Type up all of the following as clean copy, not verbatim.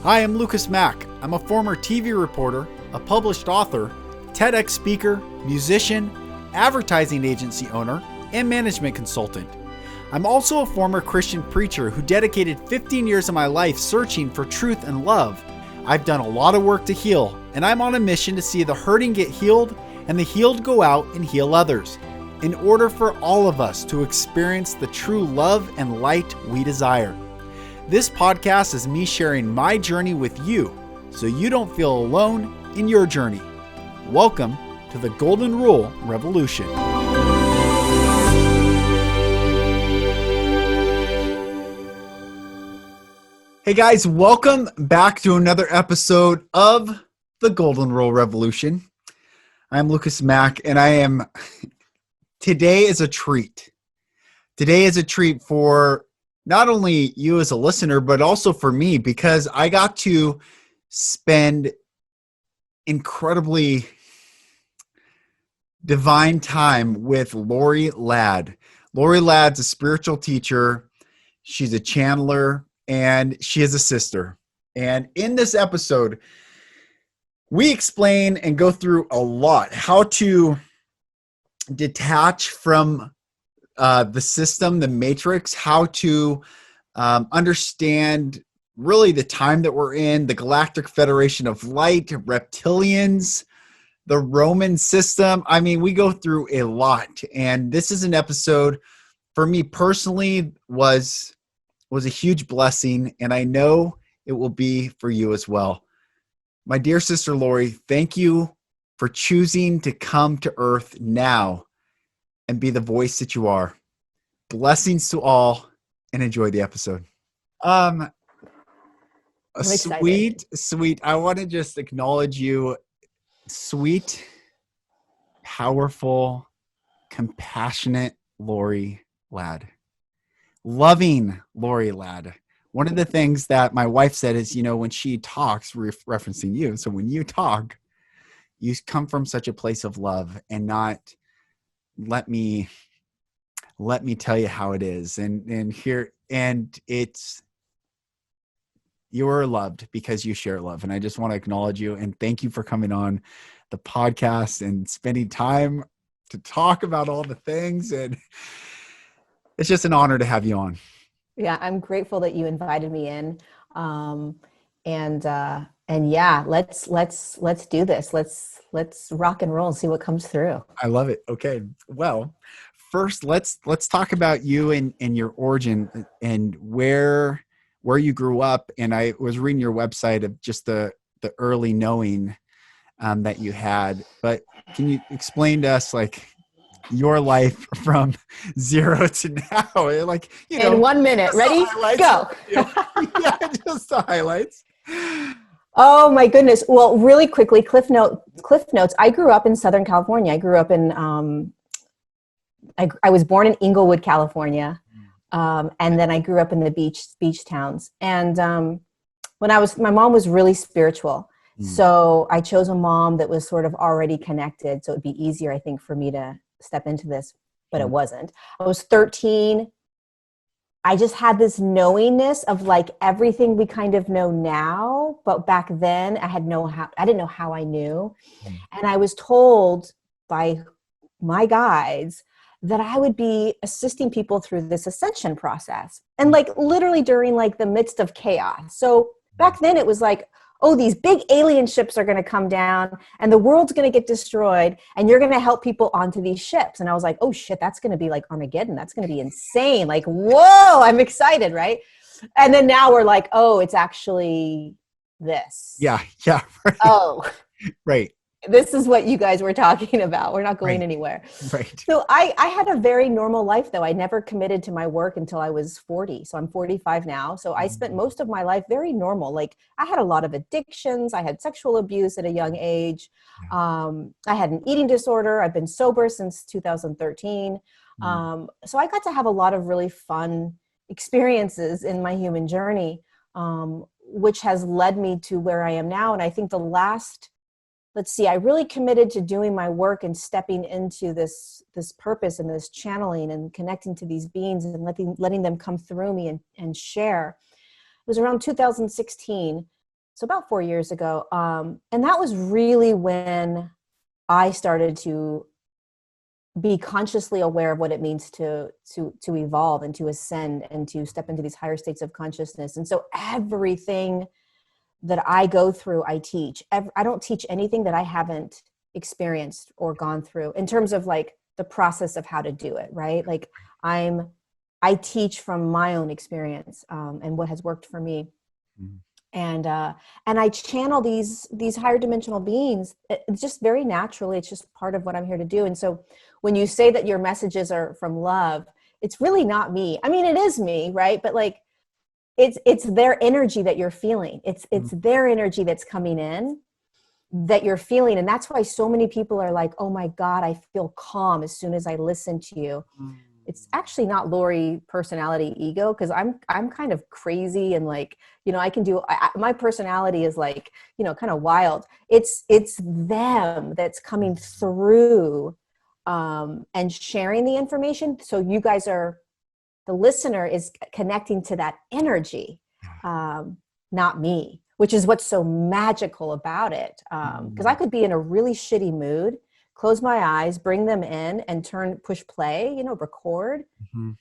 Hi, I'm Lucas Mack. I'm a former TV reporter, a published author, TEDx speaker, musician, advertising agency owner, and management consultant. I'm also a former Christian preacher who dedicated 15 years of my life searching for truth and love. I've done a lot of work to heal, and I'm on a mission to see the hurting get healed and the healed go out and heal others, in order for all of us to experience the true love and light we desire. This podcast is me sharing my journey with you, so you don't feel alone in your journey. Welcome to the Golden Rule Revolution. Hey guys, welcome back to another episode of the Golden Rule Revolution. I'm Lucas Mack, and today is a treat. Today is a treat for not only you as a listener, but also for me, because I got to spend incredibly divine time with Lorie Ladd. Lorie Ladd's a spiritual teacher. She's a channeler, and she is a sister. And in this episode, we explain and go through a lot how to detach from the system, the matrix, how to understand really the time that we're in, the Galactic Federation of Light, Reptilians, the Roman system. I mean, we go through a lot. And this is an episode for me personally was a huge blessing. And I know it will be for you as well. My dear sister Lorie, thank you for choosing to come to Earth now and be the voice that you are. Blessings to all, and enjoy the episode. Sweet. I want to just acknowledge you. Sweet, powerful, compassionate Lorie Ladd. Loving Lorie Ladd. One of the things that my wife said is, when she talks, referencing you, so when you talk, you come from such a place of love and not let me tell you how it is. And it's, you're loved because you share love. And I just want to acknowledge you and thank you for coming on the podcast and spending time to talk about all the things. And it's just an honor to have you on. Yeah, I'm grateful that you invited me in. And yeah, let's do this. Let's rock and roll and see what comes through. I love it. Okay. Well, first let's talk about you and your origin and where you grew up. And I was reading your website of just the early knowing that you had, but can you explain to us your life from zero to now? In 1 minute, ready? Go. Yeah, just the highlights. Oh my goodness. Well, really quickly, Cliff Notes. I grew up in Southern California. I grew up in, I was born in Inglewood, California. And then I grew up in the beach towns. And my mom was really spiritual. So I chose a mom that was sort of already connected. So it'd be easier, I think, for me to step into this, but it wasn't. I was 13. I just had this knowingness of everything we kind of know now, but back then I didn't know how I knew. And I was told by my guides that I would be assisting people through this ascension process. And literally during the midst of chaos. So back then it was these big alien ships are going to come down and the world's going to get destroyed and you're going to help people onto these ships. And I was like, oh shit, that's going to be like Armageddon. That's going to be insane. Whoa, I'm excited. Right. And then now we're oh, it's actually this. Yeah. Right. Oh, right. This is what you guys were talking about. We're not going anywhere. Right. So I had a very normal life, though. I never committed to my work until I was 40. So I'm 45 now. So I spent most of my life very normal. I had a lot of addictions. I had sexual abuse at a young age. I had an eating disorder. I've been sober since 2013. So I got to have a lot of really fun experiences in my human journey, which has led me to where I am now. And I think I really committed to doing my work and stepping into this purpose and this channeling and connecting to these beings and letting them come through me and share. It was around 2016 so about 4 years ago. And that was really when I started to be consciously aware of what it means to evolve and to ascend and to step into these higher states of consciousness. And so everything that I go through, I teach. I don't teach anything that I haven't experienced or gone through in terms of like the process of how to do it, right? Like I teach from my own experience and what has worked for me. Mm-hmm. And I channel these higher dimensional beings. It's just very naturally. It's just part of what I'm here to do. And so when you say that your messages are from love, it's really not me. I mean, it is me, right? But like, it's their energy that you're feeling. It's their energy that's coming in that you're feeling. And that's why so many people are like, oh my God, I feel calm as soon as I listen to you. It's actually not Lorie personality ego, because I'm kind of crazy and like, you know, I can do, my personality is like, you know, kind of wild. It's them that's coming through and sharing the information. So you guys are, the listener is connecting to that energy, not me, which is what's so magical about it. Because I could be in a really shitty mood, close my eyes, bring them in and push play, you know, record. Mm-hmm.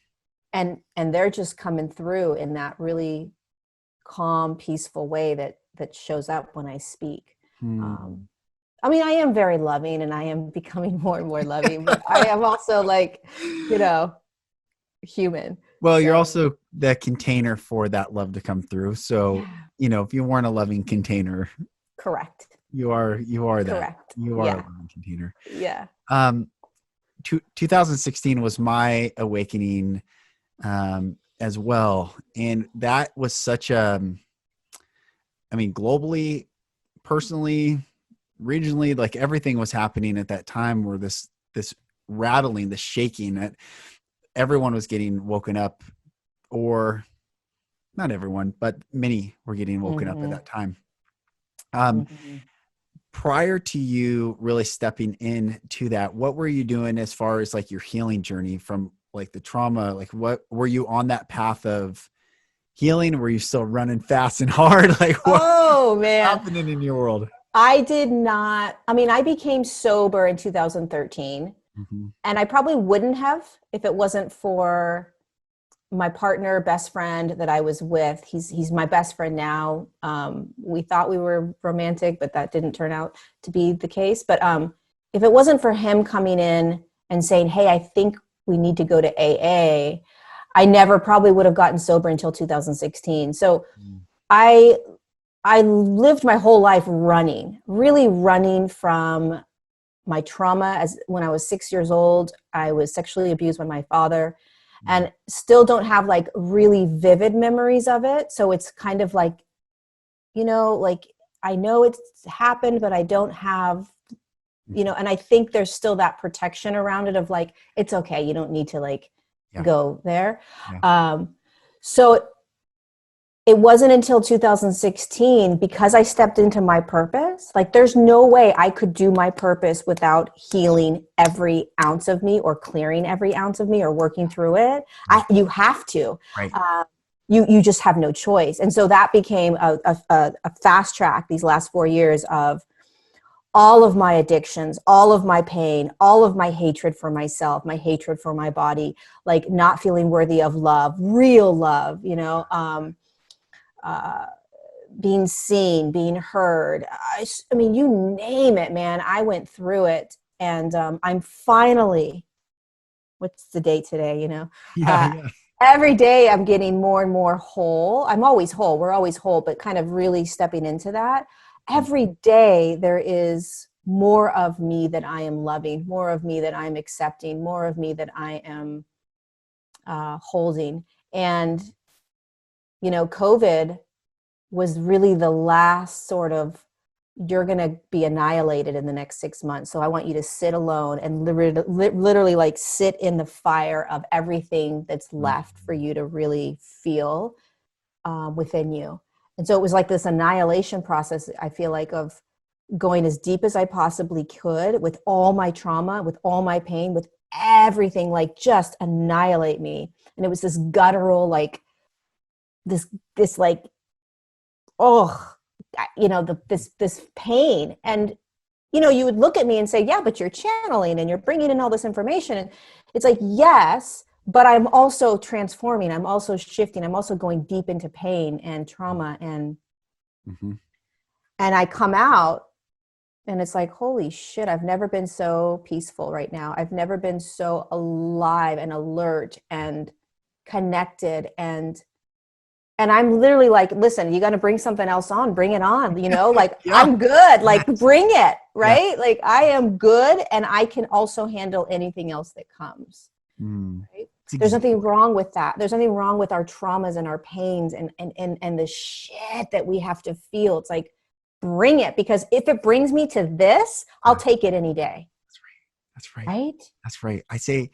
And they're just coming through in that really calm, peaceful way that shows up when I speak. I mean, I am very loving and I am becoming more and more loving, but I am also like, you know, human. Well, you're also the container for that love to come through. So, you know, if you weren't a loving container, correct. You are that. Correct. You are a loving container. Yeah. 2016 was my awakening as well. And that was such I mean, globally, personally, regionally, like everything was happening at that time where this rattling, this shaking, that everyone was getting woken up, or not everyone, but many were getting woken up at that time. Prior to you really stepping into that, what were you doing as far as like your healing journey from like the trauma? Like, what were you on that path of healing? Were you still running fast and hard? Like, what's happening in your world? I did not. I mean, I became sober in 2013, and I probably wouldn't have if it wasn't for my partner, best friend that I was with. He's my best friend now. We thought we were romantic, but that didn't turn out to be the case. But if it wasn't for him coming in and saying, hey, I think we need to go to AA, I never probably would have gotten sober until 2016. So I lived my whole life really running from my trauma. As when I was 6 years old, I was sexually abused by my father. And still don't have like really vivid memories of it. So it's kind of like, you know, like I know it's happened, but I don't have, you know, and I think there's still that protection around it of like, it's okay. You don't need to like go there. Yeah. So it wasn't until 2016, because I stepped into my purpose. Like there's no way I could do my purpose without healing every ounce of me or clearing every ounce of me or working through it. You have to. Right. You just have no choice. And so that became a fast track these last 4 years of all of my addictions, all of my pain, all of my hatred for myself, my hatred for my body, like not feeling worthy of love, real love, you know, being seen, being heard. I mean, you name it, man. I went through it, and I'm finally, what's the date today? You know, every day I'm getting more and more whole. I'm always whole. We're always whole, but kind of really stepping into that. Every day there is more of me that I am loving, more of me that I'm accepting, more of me that I am holding. And you know, COVID was really the last sort of, you're going to be annihilated in the next 6 months. So I want you to sit alone and literally like sit in the fire of everything that's left for you to really feel within you. And so it was like this annihilation process, I feel like, of going as deep as I possibly could with all my trauma, with all my pain, with everything, like just annihilate me. And it was this guttural, like, this like, this pain. And, you would look at me and say, yeah, but you're channeling and you're bringing in all this information. And it's like, yes, but I'm also transforming. I'm also shifting. I'm also going deep into pain and trauma. And I come out and it's like, holy shit, I've never been so peaceful right now. I've never been so alive and alert and connected. And I'm literally like, listen, you got to bring something else on, bring it on, like Yeah. I'm good, like bring it, right? Yeah. Like I am good and I can also handle anything else that comes. Right? There's nothing wrong with that. There's nothing wrong with our traumas and our pains and the shit that we have to feel. It's like, bring it, because if it brings me to this, I'll take it any day. That's right. Right? That's right. I say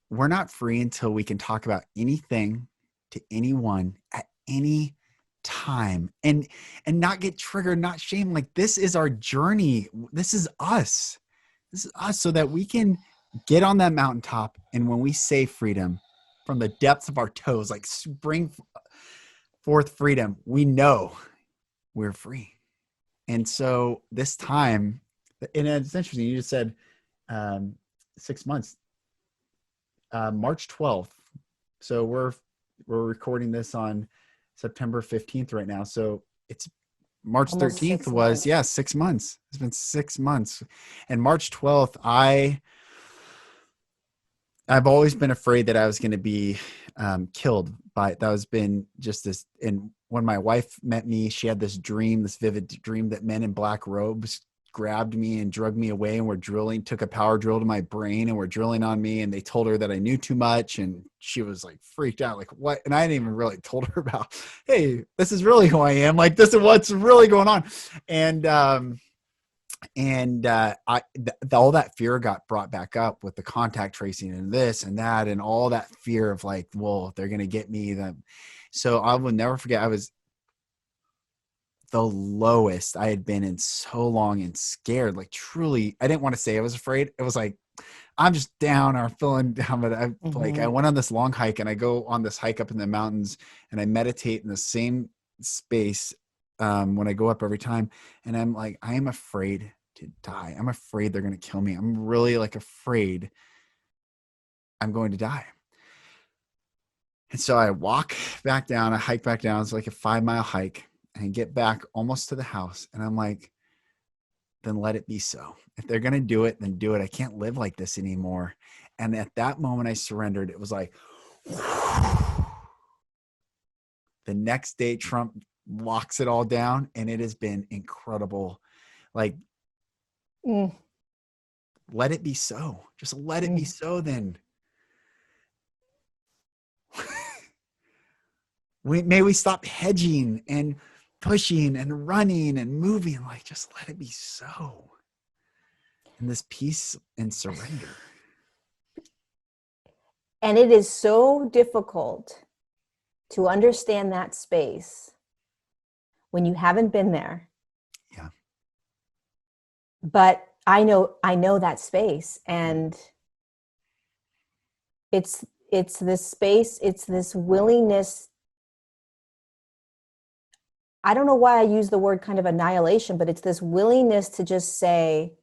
we're not free until we can talk about anything to anyone at any time and not get triggered, not shamed. Like, this is our journey. This is us. This is us, so that we can get on that mountaintop. And when we say freedom from the depths of our toes, like bring forth freedom, we know we're free. And so this time, and it's interesting, you just said 6 months, March 12th. So we're recording this on September 15th right now. So it's March 13th was, 6 months. It's been 6 months. And March 12th, I've always been afraid that I was going to be killed by it. That has been just this. And when my wife met me, she had this dream, this vivid dream, that men in black robes grabbed me and drug me away and were drilling, took a power drill to my brain and were drilling on me. And they told her that I knew too much. And she was like freaked out, like, what? And I didn't even really told her about, hey, this is really who I am. Like, this is what's really going on. And all that fear got brought back up with the contact tracing and this and that, and all that fear of like, well, they're going to get me. So I will never forget. I was the lowest I had been in so long and scared, like truly, I didn't want to say I was afraid. It was like, I'm just down or feeling down, but I went on this long hike, and I go on this hike up in the mountains and I meditate in the same space when I go up every time. And I'm like, I am afraid to die. I'm afraid they're going to kill me. I'm really like afraid I'm going to die. And so I walk back down, I hike back down. It's like a 5-mile hike, and get back almost to the house. And I'm like, then let it be so. If they're going to do it, then do it. I can't live like this anymore. And at that moment I surrendered. It was like, the next day Trump locks it all down, and it has been incredible. Like, let it be so. Just let it be so. Then may we stop hedging and pushing and running and moving. Like, just let it be so. And this peace and surrender. And it is so difficult to understand that space when you haven't been there. Yeah. But I know that space, and it's this space, it's this willingness. I don't know why I use the word kind of annihilation, but it's this willingness to just say,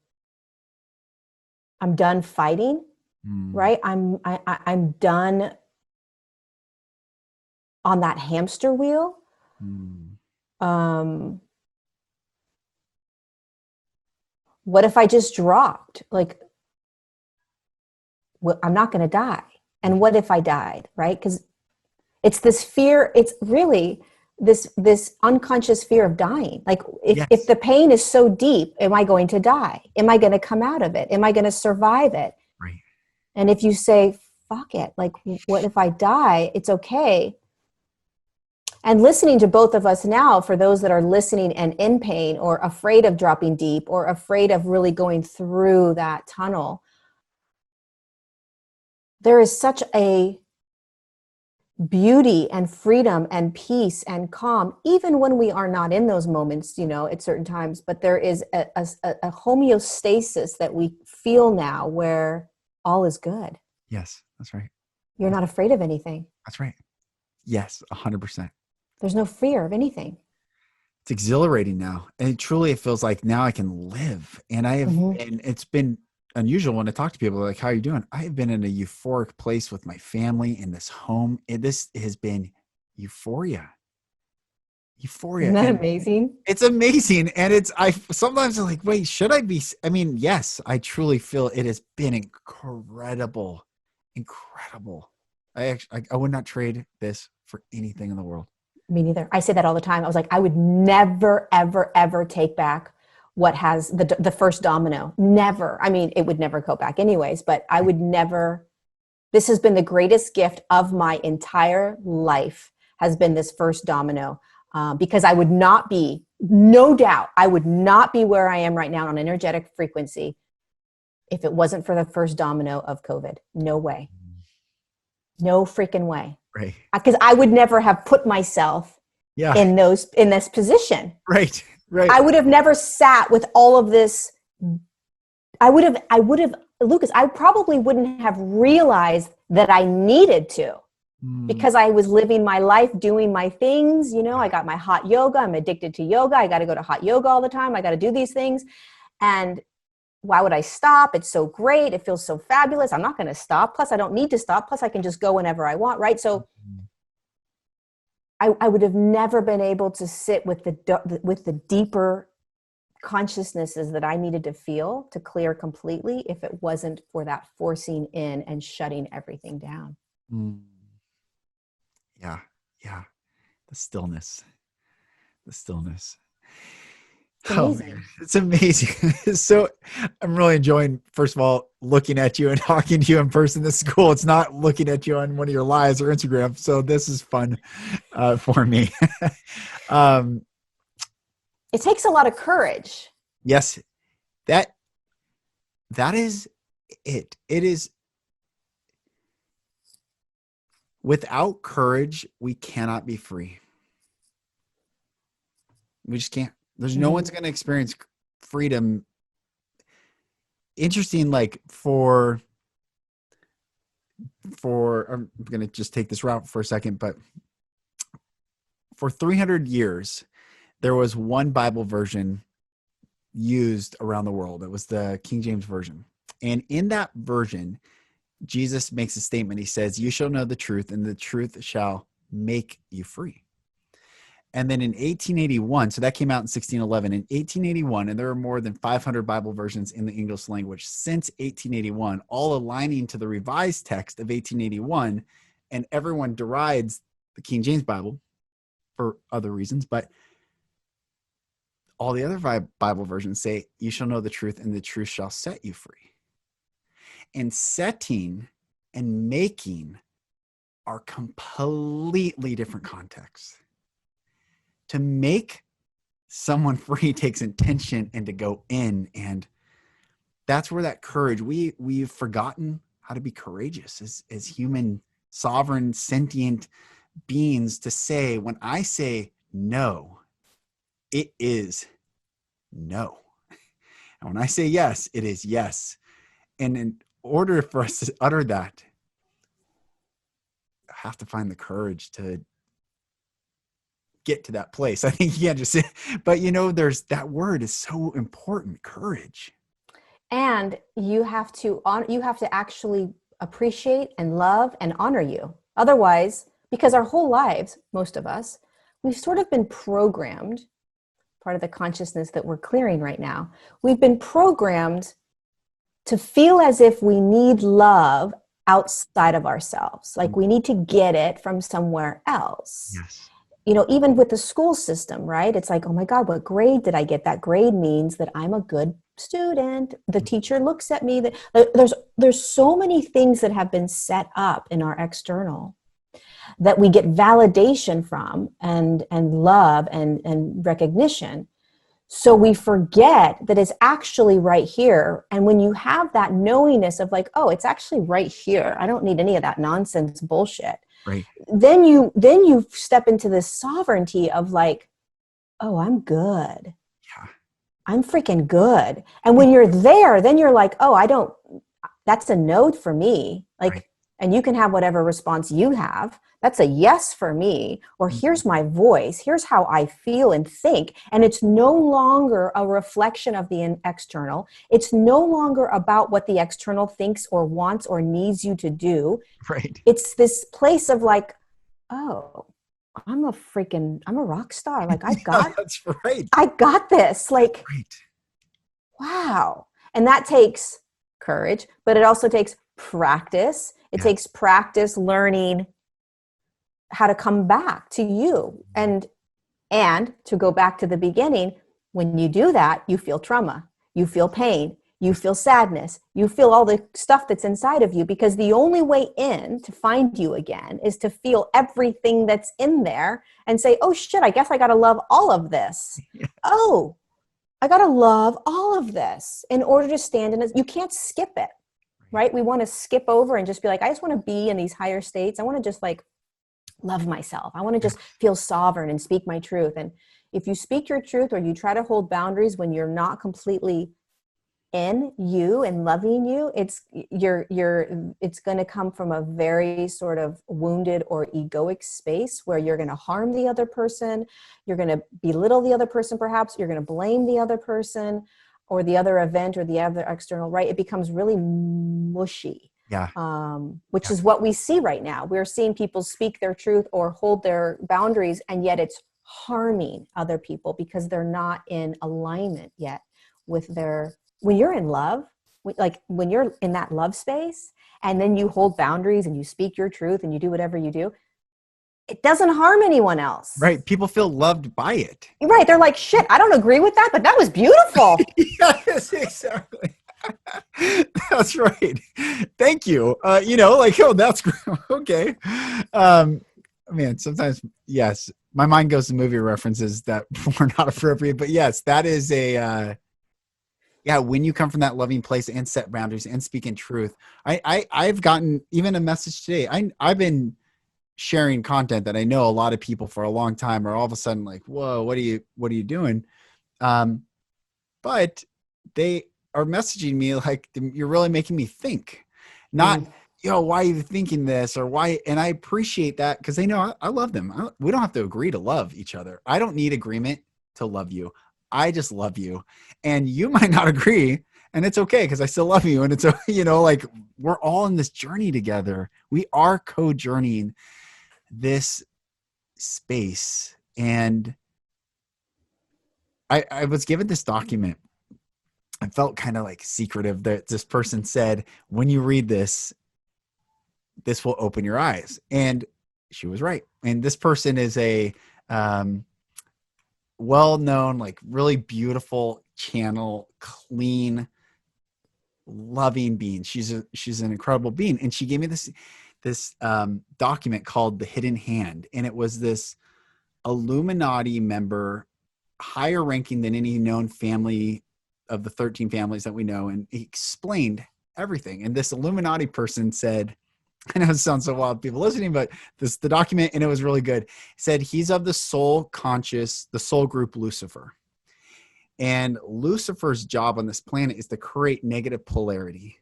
I'm done fighting, right? I'm done on that hamster wheel. What if I just dropped? Like, well, I'm not going to die. And what if I died, right? Because it's this fear. It's really this unconscious fear of dying. Like, if the pain is so deep, am I going to die? Am I going to come out of it? Am I going to survive it? Right. And if you say, fuck it, like, what if I die? It's okay. And listening to both of us now, for those that are listening and in pain or afraid of dropping deep or afraid of really going through that tunnel, there is such a beauty and freedom and peace and calm, even when we are not in those moments, at certain times. But there is a homeostasis that we feel now where all is good. Yes, that's right. You're not afraid of anything. That's right. Yes, 100%. There's no fear of anything. it's exhilarating now. And it feels like now I can live. And and it's been unusual when I talk to people like, how are you doing? I have been in a euphoric place with my family in this home. And this has been euphoria. Isn't that amazing? It's amazing. And I sometimes I'm like, wait, should I be? I mean, yes, I truly feel it has been incredible. Incredible. I would not trade this for anything in the world. Me neither. I say that all the time. I was like, I would never, ever, ever take back what has the first domino. Never. I mean, it would never go back anyways, but I would never. This has been the greatest gift of my entire life, has been this first domino. Because I would not be, no doubt, I would not be where I am right now on energetic frequency if it wasn't for the first domino of COVID. No way. No freaking way. Right. Because I would never have put myself in this position. Right. Right. I would have never sat with all of this. I would have, Lucas, I probably wouldn't have realized that I needed to. Because I was living my life, doing my things, I got my hot yoga. I'm addicted to yoga. I got to go to hot yoga all the time. I got to do these things. And why would I stop? It's so great. It feels so fabulous. I'm not going to stop. Plus, I don't need to stop. Plus, I can just go whenever I want, right? So I would have never been able to sit with the deeper consciousnesses that I needed to feel to clear completely if it wasn't for that forcing in and shutting everything down. Yeah. Yeah. The stillness. It's amazing. Oh, man. It's amazing. So I'm really enjoying, first of all, looking at you and talking to you in person. This is cool. It's not looking at you on one of your lives or Instagram. So this is fun for me. It takes a lot of courage. Yes. That is it. It is. Without courage, we cannot be free. We just can't. There's no one's going to experience freedom. Interesting, like I'm going to just take this route for a second, but for 300 years, there was one Bible version used around the world. It was the King James Version. And in that version, Jesus makes a statement. He says, you shall know the truth, and the truth shall make you free. And then in 1881, so that came out in 1611, in 1881, and there are more than 500 Bible versions in the English language since 1881, all aligning to the revised text of 1881, and everyone derides the King James Bible for other reasons, but all the other Bible versions say, you shall know the truth, and the truth shall set you free. And setting and making are completely different contexts. To make someone free takes intention and to go in. And that's where that courage, we've forgotten how to be courageous as human, sovereign, sentient beings, to say, when I say no, it is no. And when I say yes, it is yes. And in order for us to utter that, I have to find the courage to get to that place. I think you can't just say, but there's that word is so important, courage. And you have to actually appreciate and love and honor you. Otherwise, because our whole lives, most of us, we've sort of been programmed, part of the consciousness that we're clearing right now, we've been programmed to feel as if we need love outside of ourselves. Like we need to get it from somewhere else. Yes. Even with the school system, right? It's like, oh my God, what grade did I get? That grade means that I'm a good student. The teacher looks at me. There's so many things that have been set up in our external that we get validation from and love and recognition. So we forget that it's actually right here. And when you have that knowingness of like, oh, it's actually right here. I don't need any of that nonsense bullshit. Right. Then you step into this sovereignty of like, oh, I'm good. Yeah. I'm freaking good. And when you're there, then you're like, oh, that's a no for me. Like, right. and you can have whatever response you have. That's a yes for me. Or here's my voice. Here's how I feel and think. And it's no longer a reflection of the external. It's no longer about what the external thinks or wants or needs you to do. Right. It's this place of like, oh, I'm a rock star. Like That's right. I got this. Like, Right. wow. And that takes courage, but it also takes practice. It takes practice learning how to come back to you. And to go back to the beginning, when you do that, you feel trauma, you feel pain, you feel sadness, you feel all the stuff that's inside of you, because the only way in to find you again is to feel everything that's in there and say, oh shit, I guess I got to love all of this. Yeah. Oh, I got to love all of this in order to stand in it. You can't skip it, right? We want to skip over and just be like, I just want to be in these higher states. I want to just like love myself. I want to just feel sovereign and speak my truth. And if you speak your truth or you try to hold boundaries when you're not completely in you and loving you, it's going to come from a very sort of wounded or egoic space where you're going to harm the other person. You're going to belittle the other person. Perhaps you're going to blame the other person or the other event or the other external, right? It becomes really mushy. Yeah. Which is what we see right now. We're seeing people speak their truth or hold their boundaries, and yet it's harming other people because they're not in alignment yet with their, when you're in love, like when you're in that love space and then you hold boundaries and you speak your truth and you do whatever you do, it doesn't harm anyone else. Right. People feel loved by it. Right. They're like, shit, I don't agree with that, but that was beautiful. Yes, exactly. That's right. Thank you. Like, oh, that's okay. Man, sometimes, yes, my mind goes to movie references that were not appropriate, but yes, that is when you come from that loving place and set boundaries and speak in truth. I've gotten even a message today. I've been sharing content that I know a lot of people for a long time are all of a sudden like, whoa, what are you doing? But they are messaging me like, you're really making me think, not, why are you thinking this or why? And I appreciate that because they know I love them. We don't have to agree to love each other. I don't need agreement to love you. I just love you. And you might not agree, and it's okay because I still love you. And it's, like we're all in this journey together. We are co-journeying this space. And I was given this document. I felt kind of like secretive that this person said, when you read this will open your eyes. And she was right. And this person is a well-known, like really beautiful channel, clean, loving being. She's an incredible being. And she gave me this document called The Hidden Hand. And it was this Illuminati member, higher ranking than any known family of the 13 families that we know. And he explained everything. And this Illuminati person said, I know it sounds so wild, people listening, but the document, and it was really good, said he's of the soul conscious, the soul group Lucifer. And Lucifer's job on this planet is to create negative polarity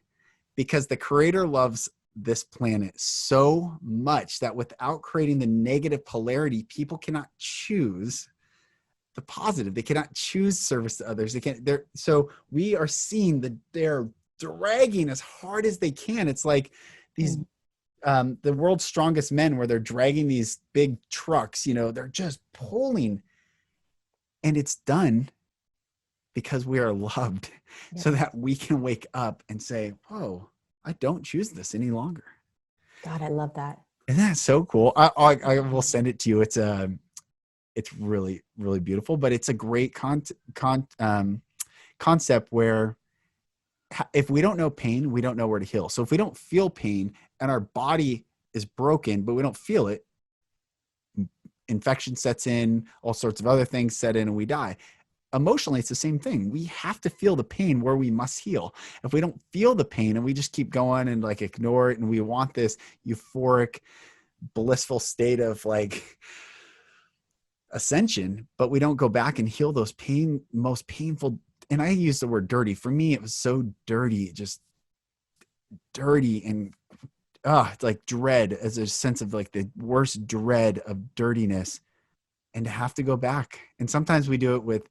because the creator loves this planet so much that without creating the negative polarity, people cannot choose the positive. They cannot choose service to others. So we are seeing that they're dragging as hard as they can. It's like these, the world's strongest men, where they're dragging these big trucks, they're just pulling, and it's done because we are loved, so that we can wake up and say, whoa, I don't choose this any longer. God, I love that. Isn't that so cool? I will send it to you. It's really, really beautiful, but it's a great concept where if we don't know pain, we don't know where to heal. So if we don't feel pain and our body is broken, but we don't feel it, infection sets in, all sorts of other things set in, and we die. Emotionally, it's the same thing. We have to feel the pain where we must heal. If we don't feel the pain and we just keep going and like ignore it, and we want this euphoric, blissful state of like ascension, but we don't go back and heal those most painful. And I use the word dirty. For me, it was so dirty, just dirty and it's like dread, as a sense of like the worst dread of dirtiness, and to have to go back. And sometimes we do it with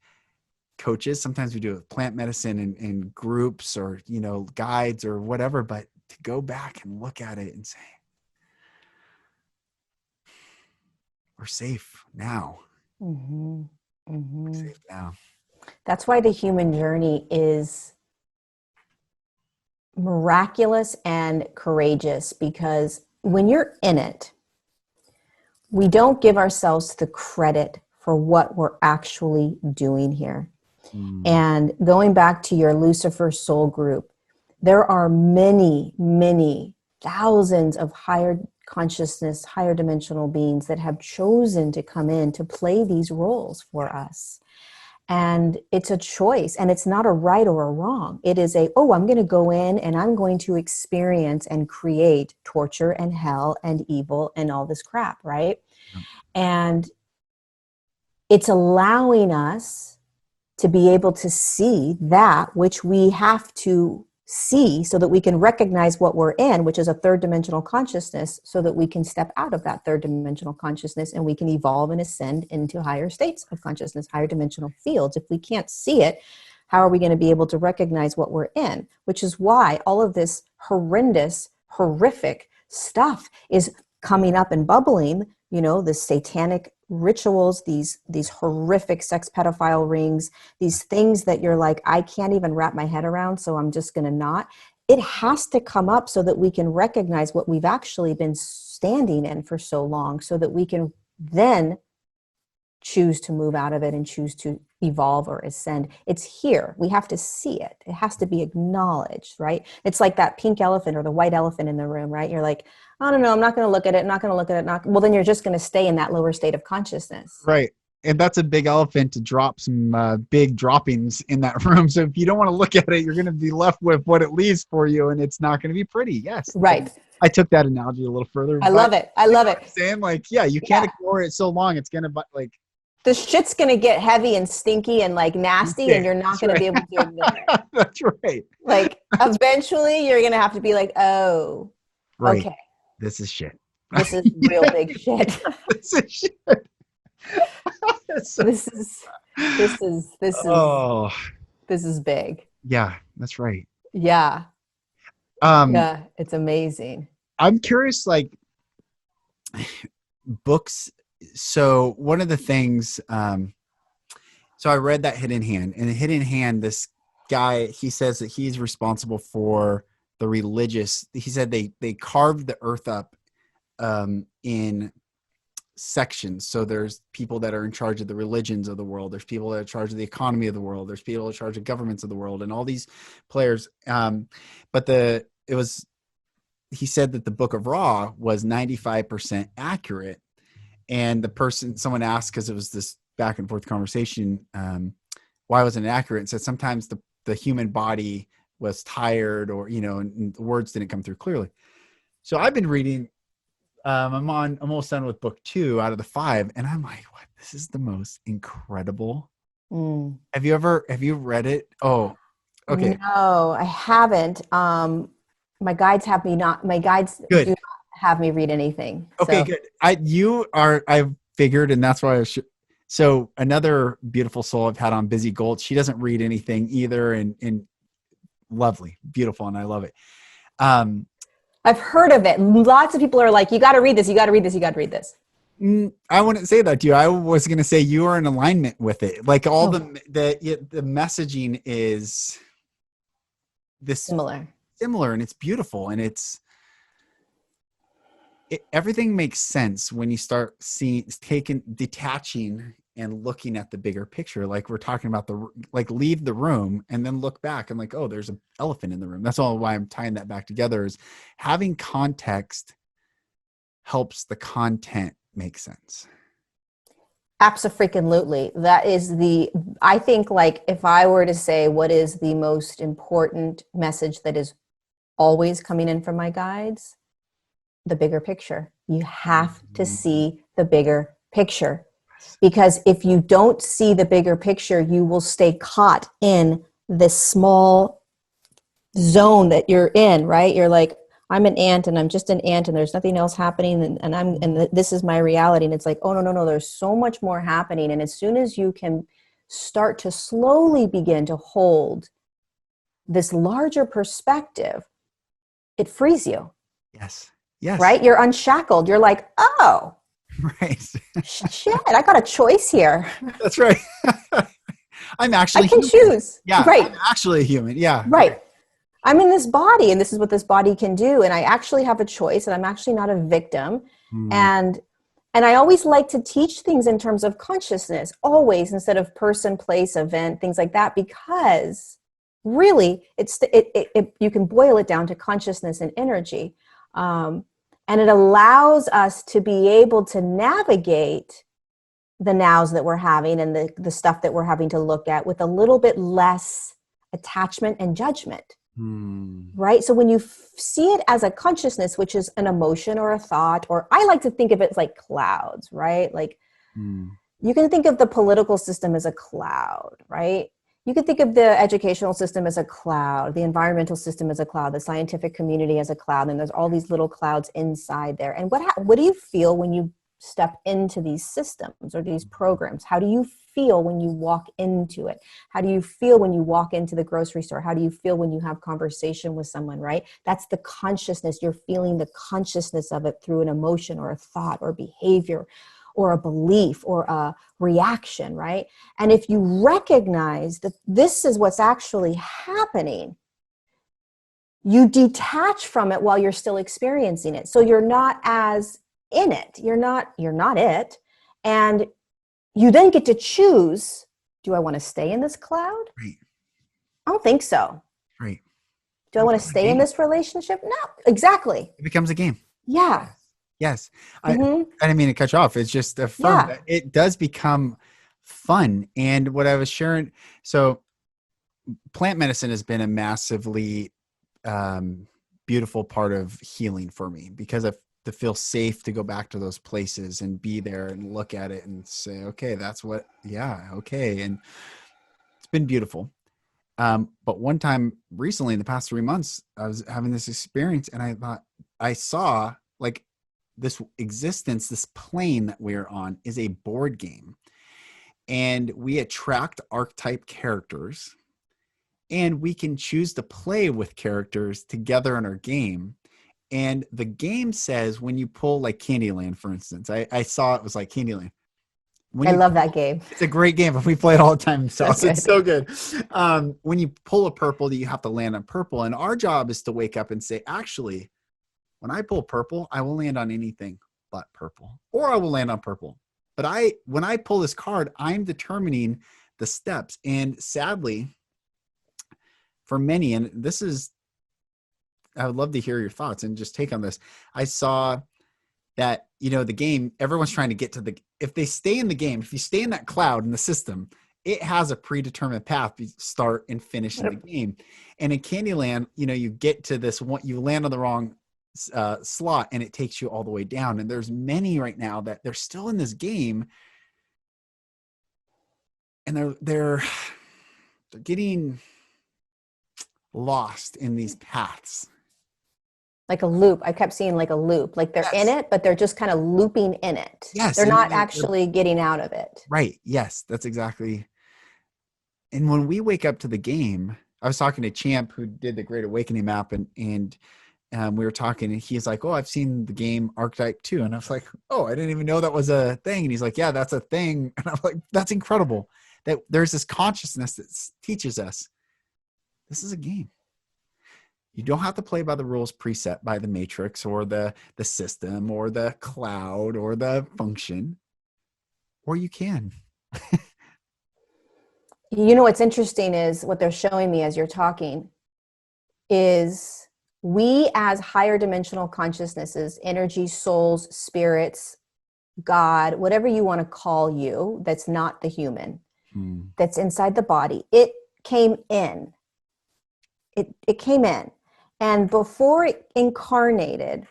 coaches, sometimes we do it with plant medicine and groups, or, you know, guides or whatever, but to go back and look at it and say, we're safe now. Mm-hmm. Mm-hmm. We're safe now. That's why the human journey is miraculous and courageous, because when you're in it, we don't give ourselves the credit for what we're actually doing here. And going back to your Lucifer soul group, there are many, many thousands of higher consciousness, higher dimensional beings that have chosen to come in to play these roles for us. And it's a choice, and it's not a right or a wrong. It is I'm going to go in and I'm going to experience and create torture and hell and evil and all this crap, right? And it's allowing us to be able to see that which we have to see so that we can recognize what we're in, which is a third dimensional consciousness, so that we can step out of that third dimensional consciousness and we can evolve and ascend into higher states of consciousness, higher dimensional fields. If we can't see it, how are we going to be able to recognize what we're in? Which is why all of this horrendous, horrific stuff is coming up and bubbling, you know, the satanic rituals, these horrific sex pedophile rings, these things that you're like, I can't even wrap my head around, so I'm just going to not. It has to come up so that we can recognize what we've actually been standing in for so long, so that we can then choose to move out of it and choose to evolve or ascend. It's here. We have to see it. It has to be acknowledged, right? It's like that pink elephant or the white elephant in the room, right? You're like, I don't know, I'm not going to look at it. I'm not going to look at it. Well, then you're just going to stay in that lower state of consciousness. Right. And that's a big elephant to drop some big droppings in that room. So if you don't want to look at it, you're going to be left with what it leaves for you, and it's not going to be pretty. Yes. Right. I took that analogy a little further. I love it. I love it. Saying like, yeah, you can't ignore it so long. It's going to like, the shit's going to get heavy and stinky and like nasty, and you're not going to be able to ignore it. That's right. Like eventually you're going to have to be like, oh, right. Okay. This is shit. This is real big shit. This is shit. This is big. Yeah, that's right. Yeah. Yeah, it's amazing. I'm curious, like, books. So one of the things, so I read that Hidden Hand, and the Hidden Hand, this guy, he says that he's responsible for the religious. He said they carved the earth up in sections. So there's people that are in charge of the religions of the world. There's people that are in charge of the economy of the world. There's people in charge of governments of the world, and all these players. But he said that the Book of Ra was 95% accurate. And someone asked, because it was this back and forth conversation, why wasn't it accurate? And said sometimes the human body was tired, or, you know, and the words didn't come through clearly. So I've been reading, I'm almost done with book 2 out of the 5. And I'm like, what? This is the most incredible. Have you read it? Oh, okay. No, I haven't. My guides have me Good. do have me read anything. Okay, good. I figured, and that's why so another beautiful soul I've had on, Busy Gold, she doesn't read anything either, and lovely, beautiful, and I love it. I've heard of it. Lots of people are like, you got to read this, you got to read this, you got to read this. I wouldn't say that to you. I was going to say you are in alignment with it. Like all the messaging is this similar, and it's beautiful, and everything makes sense when you start detaching and looking at the bigger picture. Like we're talking about leave the room and then look back and like, oh, there's an elephant in the room. That's all why I'm tying that back together, is having context helps the content make sense. Absolutely. That is I think, like, if I were to say what is the most important message that is always coming in from my guides, the bigger picture. You have to see the bigger picture, because if you don't see the bigger picture, you will stay caught in this small zone that you're in, right? You're like, I'm an ant and I'm just an ant and there's nothing else happening and this is my reality. And it's like, oh, no, there's so much more happening. And as soon as you can start to slowly begin to hold this larger perspective, it frees you. Yes. Yes. Right? You're unshackled. You're like, oh, right. Shit, I got a choice here. That's right. I'm actually I can choose. Yeah. Right. I'm actually a human. Yeah. Right. I'm in this body and this is what this body can do. And I actually have a choice and I'm actually not a victim. And I always like to teach things in terms of consciousness, always, instead of person, place, event, things like that, because really you can boil it down to consciousness and energy. And it allows us to be able to navigate the nows that we're having and the stuff that we're having to look at with a little bit less attachment and judgment. Right? So when you see it as a consciousness, which is an emotion or a thought, or I like to think of it as like clouds, right? Like you can think of the political system as a cloud, right? You can think of the educational system as a cloud, the environmental system as a cloud, the scientific community as a cloud, and there's all these little clouds inside there. And what do you feel when you step into these systems or these programs? How do you feel when you walk into it? How do you feel when you walk into the grocery store? How do you feel when you have conversation with someone, right? That's the consciousness. You're feeling the consciousness of it through an emotion or a thought or behavior or a belief or a reaction, right? And if you recognize that this is what's actually happening, you detach from it while you're still experiencing it. So you're not as in it. You're not it. And you then get to choose, do I want to stay in this cloud? Right. I don't think so. Right. Do I want to stay in this relationship? No, exactly. It becomes a game. Yeah. Yes. I didn't mean to cut you off. It's just fun. It does become fun. And what I was sharing, so plant medicine has been a massively beautiful part of healing for me because of to feel safe to go back to those places and be there and look at it and say, okay, that's what, okay. And it's been beautiful. But one time recently in the past 3 months, I was having this experience and I thought I saw like this existence, this plane that we're on is a board game and we attract archetype characters and we can choose to play with characters together in our game. And the game says when you pull like Candyland, for instance, I saw it was like Candyland. I love that game. It's a great game. We play it all the time. So it's so good. When you pull a purple, you have to land on purple. And our job is to wake up and say, actually, when I pull purple, I will land on anything but purple. Or I will land on purple. But when I pull this card, I'm determining the steps. And sadly, for many, and this is, I would love to hear your thoughts and just take on this. I saw that, the game, everyone's trying to get to if they stay in the game, if you stay in that cloud in the system, it has a predetermined path to start and finish in the game. And in Candyland, you get to this one, you land on the wrong slot and it takes you all the way down. And there's many right now that they're still in this game and they're getting lost in these paths. Like a loop. I kept seeing like a loop, like they're in it, but they're just kind of looping in it. Yes. They're not actually getting out of it. Right. Yes. That's exactly. And when we wake up to the game, I was talking to Champ who did the Great Awakening map and we were talking and he's like, oh, I've seen the game Archetype 2. And I was like, oh, I didn't even know that was a thing. And he's like, yeah, that's a thing. And I'm like, that's incredible that there's this consciousness that teaches us this is a game. You don't have to play by the rules preset by the matrix or the system or the cloud or the function, or you can. What's interesting is what they're showing me as you're talking is we as higher dimensional consciousnesses, energy, souls, spirits, God, whatever you want to call you, that's not the human, that's inside the body. It came in. It came in. And before it incarnated,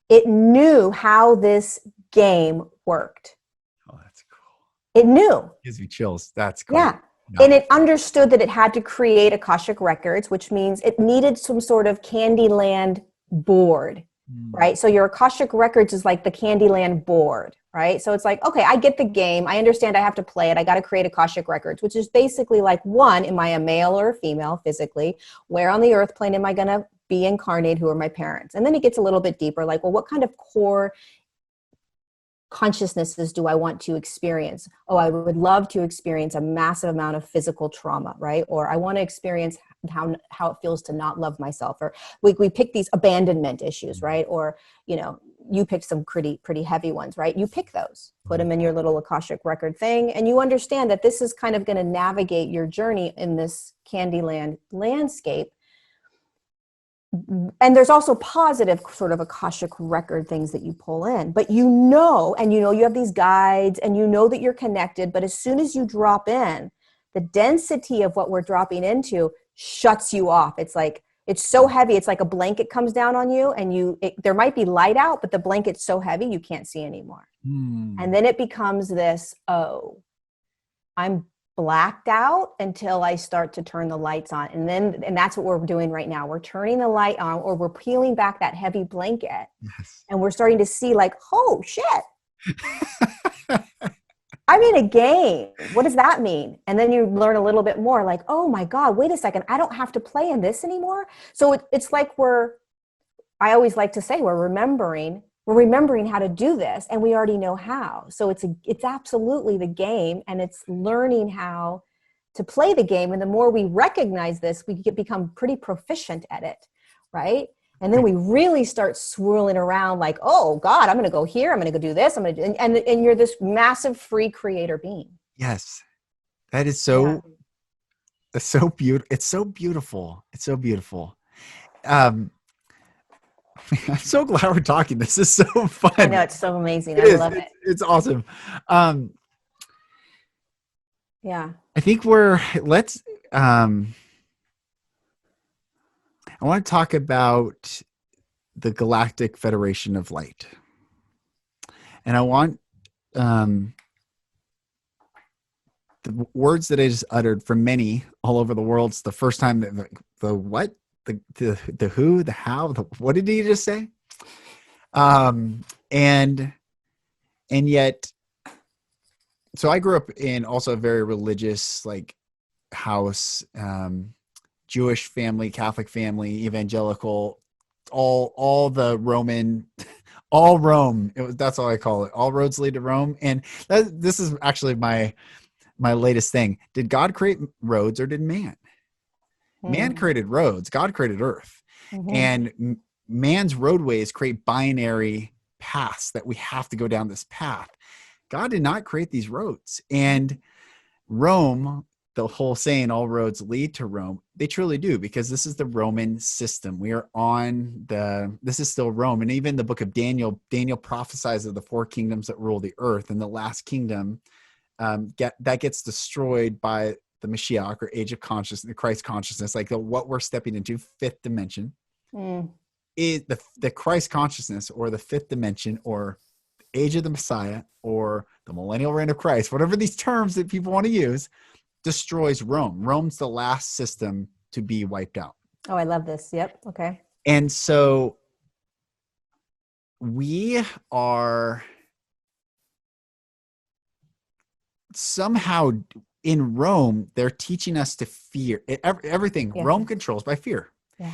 it knew how this game worked. Oh, that's cool. It knew. Gives me chills. That's cool. Yeah. No. And it understood that it had to create Akashic records, which means it needed some sort of Candyland board, right? So your Akashic Records is like the Candyland board, right? So it's like, okay, I get the game. I understand I have to play it. I got to create Akashic Records, which is basically like, one, am I a male or a female physically? Where on the earth plane am I going to be incarnated? Who are my parents? And then it gets a little bit deeper, like, well, what kind of core consciousnesses do I want to experience? Oh, I would love to experience a massive amount of physical trauma, right? Or I want to experience how it feels to not love myself. Or we pick these abandonment issues, right? Or, you know, you pick some pretty heavy ones, right? You pick those, put them in your little Akashic record thing, and you understand that this is kind of going to navigate your journey in this Candyland landscape. And there's also positive sort of Akashic record things that you pull in, but you know you have these guides and you know that you're connected, but as soon as you drop in, the density of what we're dropping into shuts you off. It's like, it's so heavy. It's like a blanket comes down on you and there might be light out, but the blanket's so heavy, you can't see anymore. And then it becomes this, oh, I'm blacked out until I start to turn the lights on. And that's what we're doing right now. We're turning the light on, or we're peeling back that heavy blanket. Yes. And we're starting to see like, oh shit, I'm in a game. What does that mean? And then you learn a little bit more like, oh my God, wait a second. I don't have to play in this anymore. So it's like I always like to say we're remembering how to do this, and we already know how. So it's absolutely the game, and it's learning how to play the game. And the more we recognize this, we become pretty proficient at it, right? And then we really start swirling around like, oh God, I'm going to go here. I'm going to go do this. I'm going to do, and you're this massive free creator being. Yes. That is so, it's so beautiful. It's so beautiful. It's so beautiful. I'm so glad we're talking. This is so fun. I know, it's so amazing. I love it. It's awesome. Yeah. I think I want to talk about the Galactic Federation of Light. And I want the words that I just uttered from many all over the world. It's the first time that the what? The who, the how, what did he just say? And yet, so I grew up in also a very religious like house, Jewish family, Catholic family, evangelical, all the Roman, all Rome. That's all I call it. All roads lead to Rome. And this is actually my latest thing. Did God create roads or did man? Man created roads. God created earth. And man's roadways create binary paths that we have to go down this path. God did not create these roads. And Rome, the whole saying, all roads lead to Rome, they truly do, because this is the Roman system. We are this is still Rome. And even the book of Daniel prophesies of the 4 kingdoms that rule the earth. And the last kingdom that gets destroyed by the Mashiach, or age of consciousness, the Christ consciousness, like what we're stepping into, 5th dimension, is the Christ consciousness, or the 5th dimension, or age of the Messiah, or the millennial reign of Christ, whatever these terms that people want to use, destroys Rome. Rome's the last system to be wiped out. Oh, I love this. Yep. Okay. And so we are somehow in Rome, they're teaching us to fear everything. Yeah. Rome controls by fear. Yeah.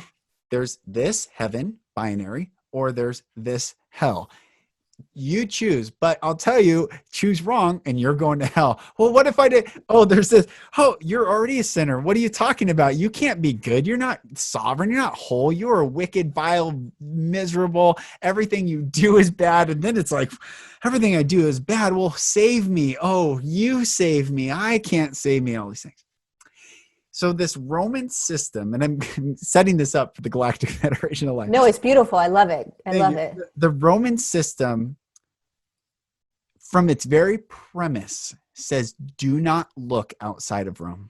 There's this heaven, binary, or there's this hell. You choose, but I'll tell you, choose wrong and you're going to hell. Well, what if I did? Oh, there's this. Oh, you're already a sinner. What are you talking about? You can't be good. You're not sovereign. You're not whole. You're a wicked, vile, miserable. Everything you do is bad. And then it's like, everything I do is bad. Well, save me. Oh, you save me. I can't save me. All these things. So this Roman system, and I'm setting this up for the Galactic Federation of Light. No, it's beautiful. I love it. I love it. The Roman system, from its very premise, says do not look outside of Rome.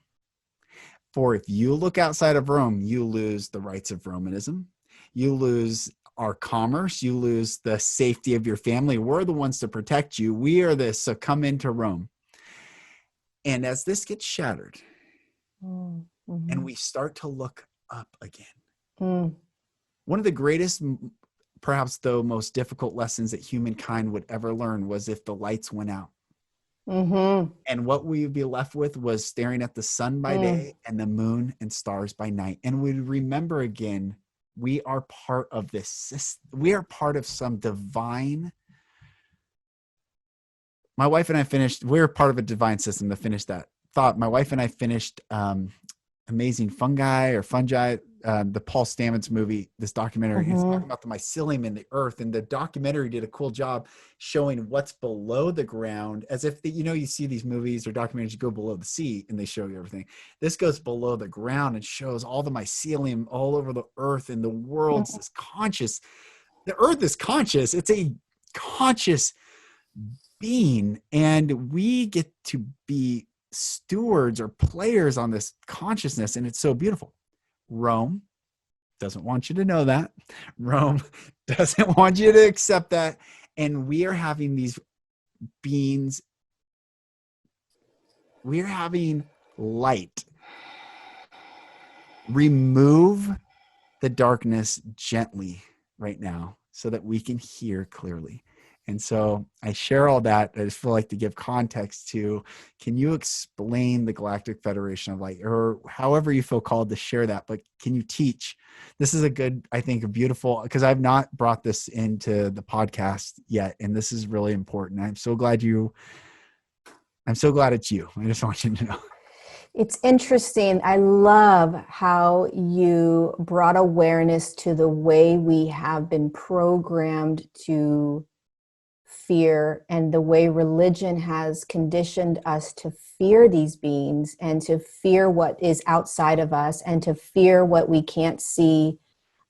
For if you look outside of Rome, you lose the rights of Romanism. You lose our commerce. You lose the safety of your family. We're the ones to protect you. We are this, so come into Rome. And as this gets shattered, and we start to look up again, One of the greatest, perhaps the most difficult lessons that humankind would ever learn was if the lights went out. Mm-hmm. And what we would be left with was staring at the sun by day and the moon and stars by night. And we'd remember again, we are part of this system. We are part of some divine. My wife and I finished, we're part of a divine system to finish that thought. My wife and I finished Amazing Fungi, the Paul Stamets movie, this documentary. It's talking about the mycelium in the earth, and the documentary did a cool job showing what's below the ground, as if you see these movies or documentaries, you go below the sea and they show you everything. This goes below the ground and shows all the mycelium all over the earth, and the world's this conscious. The earth is conscious. It's a conscious being, and we get to be stewards or players on this consciousness, and it's so beautiful. Rome doesn't want you to know that. Rome doesn't want you to accept that. And we are having these beings. We are having light remove the darkness gently right now so that we can hear clearly. And so I share all that. I just feel like to give context to, can you explain the Galactic Federation of Light, or however you feel called to share that, but can you teach? This is a good, I think, a beautiful, because I've not brought this into the podcast yet. And this is really important. I'm so glad it's you. I just want you to know. It's interesting. I love how you brought awareness to the way we have been programmed to fear, and the way religion has conditioned us to fear these beings and to fear what is outside of us and to fear what we can't see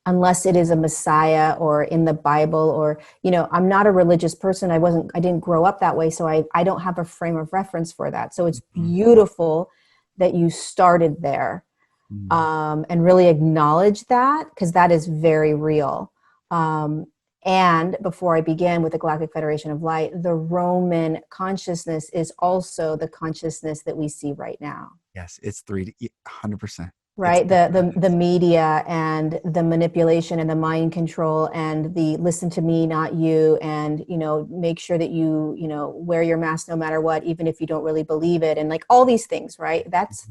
unless it is a Messiah or in the Bible, or, I'm not a religious person. I didn't grow up that way. So I don't have a frame of reference for that. So it's beautiful that you started there, and really acknowledge that, because that is very real. And before I began with the Galactic Federation of Light, the Roman consciousness is also the consciousness that we see right now. Yes, it's 100%. Right? The media and the manipulation and the mind control and the listen to me, not you, and, make sure that you, wear your mask no matter what, even if you don't really believe it. And like all these things, right? That's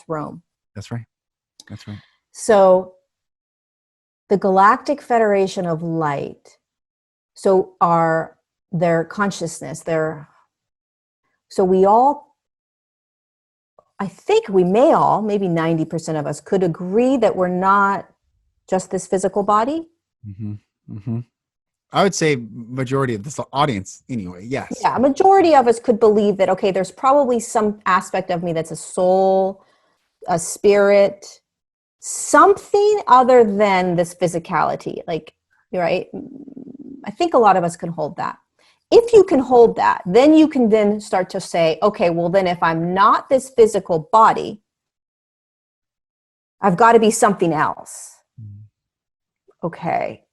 Rome. That's right. That's right. So the Galactic Federation of Light, so their consciousness, so we all, I think we may all, maybe 90% of us could agree that we're not just this physical body. I would say majority of this audience anyway. Yes. Yeah. A majority of us could believe that, okay, there's probably some aspect of me that's a soul, a spirit, something other than this physicality. Like, right? I think a lot of us can hold that. If you can hold that, then you can then start to say, okay, well then if I'm not this physical body, I've got to be something else. Okay.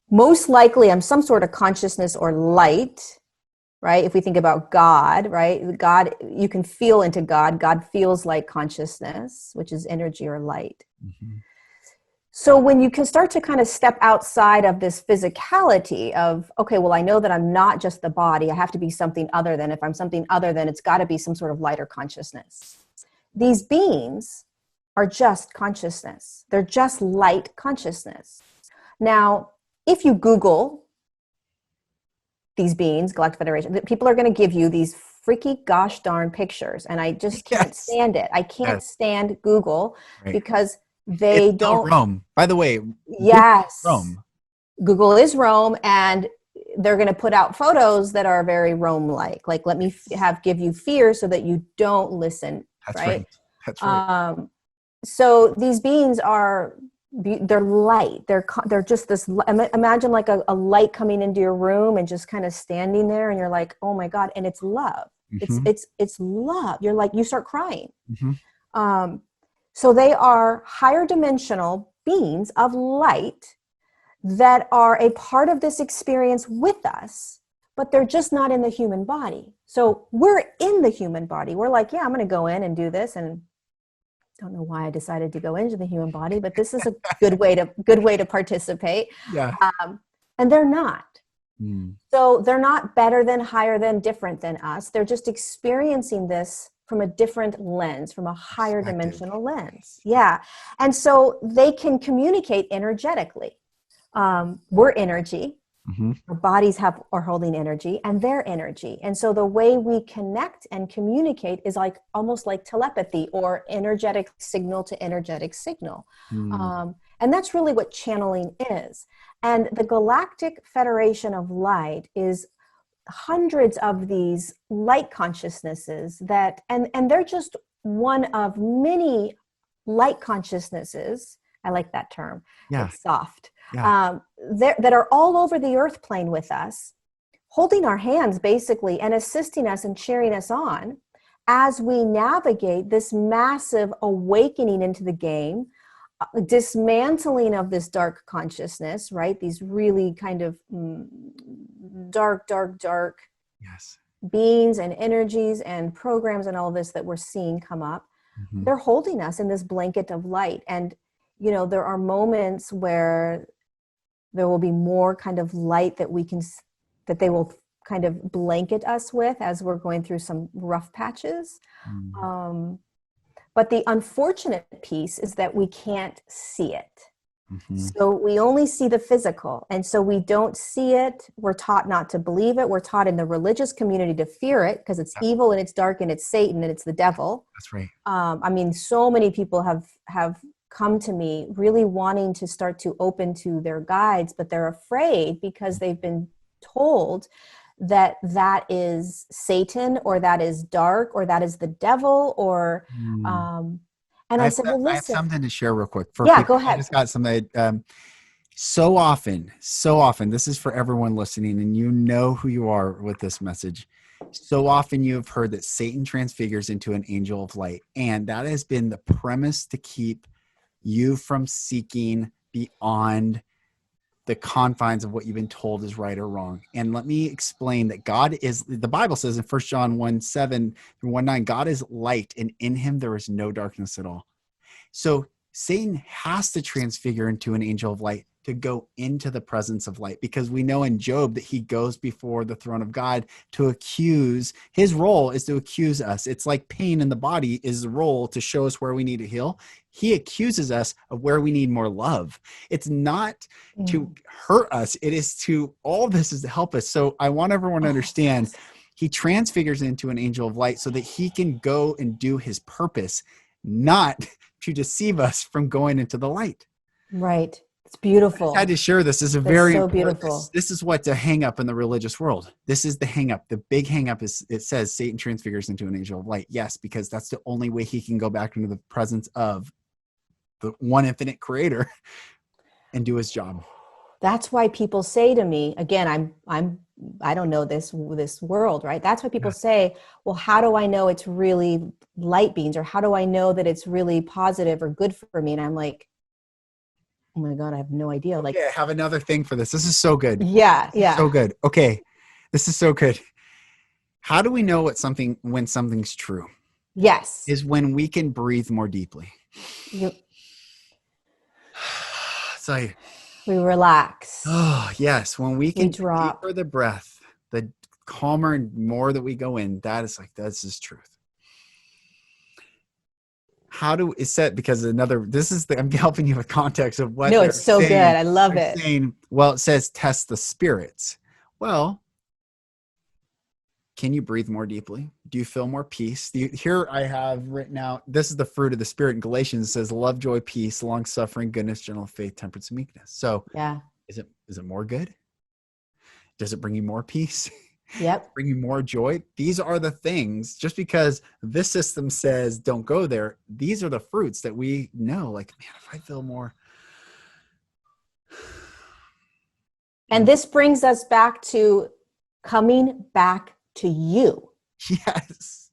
Most likely I'm some sort of consciousness or light, right? If we think about God, right? God, you can feel into God. God feels like consciousness, which is energy or light. So when you can start to kind of step outside of this physicality of, okay, well, I know that I'm not just the body. I have to be something other than. If I'm something other than, it's got to be some sort of lighter consciousness. These beings are just consciousness. They're just light consciousness. Now, if you Google these beings, Galactic Federation, people are going to give you these freaky gosh darn pictures. And I just can't stand it. I can't stand Google because it's don't. Rome, by the way. Yes. Rome. Google is Rome, and they're going to put out photos that are very Rome-like. Like, let me give you fear so that you don't listen. That's right. That's right. So these beings they're light. They're just this. Imagine like a light coming into your room and just kind of standing there, and you're like, oh my God! And it's love. It's love. You're like, you start crying. So they are higher dimensional beings of light that are a part of this experience with us, but they're just not in the human body. So we're in the human body. We're like, yeah, I'm going to go in and do this. And don't know why I decided to go into the human body, but this is a good way to participate. Yeah. And they're not. Mm. So they're not better than, higher than, different than us. They're just experiencing this from a different lens, from a higher dimensional lens. Yeah. And so they can communicate energetically. We're energy. Mm-hmm. Our bodies are holding energy, and they're energy. And so the way we connect and communicate is like almost like telepathy, or energetic signal to energetic signal. Mm. And that's really what channeling is. And the Galactic Federation of Light is hundreds of these light consciousnesses that, and they're just one of many light consciousnesses. I like that term. Yeah. It's soft. Yeah. That are all over the earth plane with us, holding our hands basically and assisting us and cheering us on as we navigate this massive awakening into the game, dismantling of this dark consciousness, right? These really kind of dark Yes. beings and energies and programs and all this that we're seeing come up. Mm-hmm. They're holding us in this blanket of light. And, you know, there are moments where there will be more kind of light that they will kind of blanket us with as we're going through some rough patches. Mm. But the unfortunate piece is that we can't see it. Mm-hmm. So we only see the physical. And so we don't see it. We're taught not to believe it. We're taught in the religious community to fear it because it's evil and it's dark and it's Satan and it's the devil. That's right. I mean, so many people have come to me really wanting to start to open to their guides, but they're afraid because they've been told that that is Satan, or that is dark, or that is the devil, or and I said, well, listen, I have something to share real quick. Yeah, go ahead. I just got something. So often, this is for everyone listening, and you know who you are with this message. So often you have heard that Satan transfigures into an angel of light, and that has been the premise to keep you from seeking beyond the confines of what you've been told is right or wrong. And let me explain that God is, the Bible says in 1 John 1:7-1:9, God is light, and in him there is no darkness at all. So Satan has to transfigure into an angel of light to go into the presence of light, because we know in Job that he goes before the throne of God to accuse. His role is to accuse us. It's like pain in the body is the role to show us where we need to heal. He accuses us of where we need more love. It's not to hurt us. It is to, all this is to help us. So I want everyone to understand, he transfigures into an angel of light so that he can go and do his purpose, not to deceive us from going into the light. Right. It's beautiful. I had to share this. This is very so important. Beautiful. This is what's a hang up in the religious world. This is the hang up. The big hang up is, it says Satan transfigures into an angel of light. Yes, because that's the only way he can go back into the presence of the one infinite creator and do his job. That's why people say to me, again, I don't know this world, right? That's why people say, well, how do I know it's really light beings, or how do I know that it's really positive or good for me? And I'm like, oh my God, I have no idea. Like, I have another thing for this. This is so good. Yeah. So good. Okay. This is so good. How do we know when something's true? Yes. Is when we can breathe more deeply. So we relax. Oh, yes. When we can drop. deeper the breath, the calmer and more that we go in, this is truth. Because I'm helping you with context of what. No, it's so good. I love it. It says test the spirits. Well, can you breathe more deeply? Do you feel more peace? Here I have written out, this is the fruit of the spirit in Galatians. It says love, joy, peace, long suffering, goodness, gentle faith, temperance, and meekness. So yeah. Is it more good? Does it bring you more peace? Yep. Bring you more joy? These are the things, just because this system says don't go there, these are the fruits that we know, like, man, if I feel more. And this brings us back to coming back to you. Yes.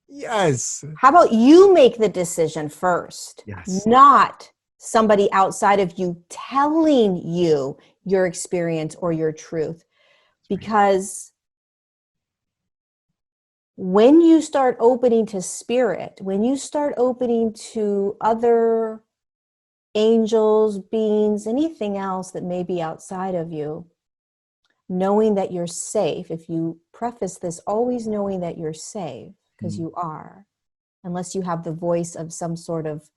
Yes. How about you make the decision first? Yes. Not somebody outside of you telling you your experience or your truth. Because When you start opening to spirit, when you start opening to other angels, beings, anything else that may be outside of you, knowing that you're safe, if you preface this, always knowing that you're safe, because you are, unless you have the voice of some sort of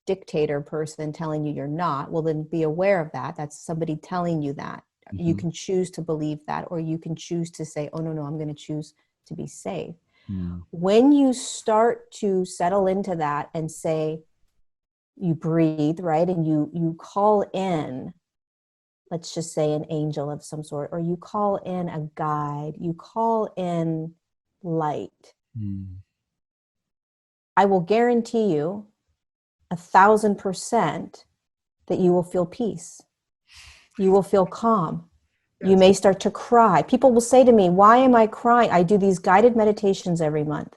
dictator person telling you you're not, well, then be aware of that. That's somebody telling you that. You can choose to believe that, or you can choose to say, oh, no, I'm going to choose to be safe. When you start to settle into that and say, you breathe, right? And you call in, let's just say an angel of some sort, or you call in a guide, you call in light. I will guarantee you 1,000% that you will feel peace. You will feel calm. Yes. You may start to cry. People will say to me, why am I crying? I do these guided meditations every month.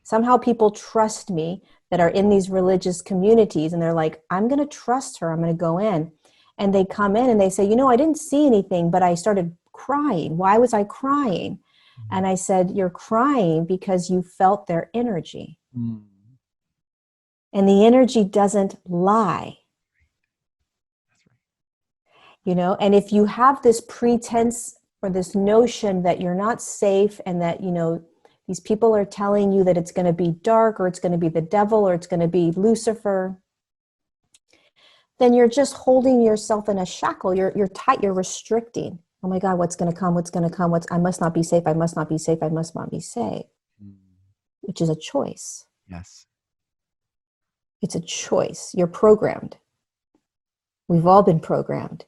Somehow people trust me that are in these religious communities, and they're like, I'm going to trust her. I'm going to go in. And they come in and they say, I didn't see anything, but I started crying. Why was I crying? And I said, you're crying because you felt their energy. And the energy doesn't lie. And if you have this pretense or this notion that you're not safe, and that, these people are telling you that it's going to be dark, or it's going to be the devil, or it's going to be Lucifer, then you're just holding yourself in a shackle. You're tight, you're restricting. Oh my God, what's going to come? What's going to come? I must not be safe. I must not be safe. I must not be safe. Which is a choice. Yes. It's a choice. You're programmed. We've all been programmed.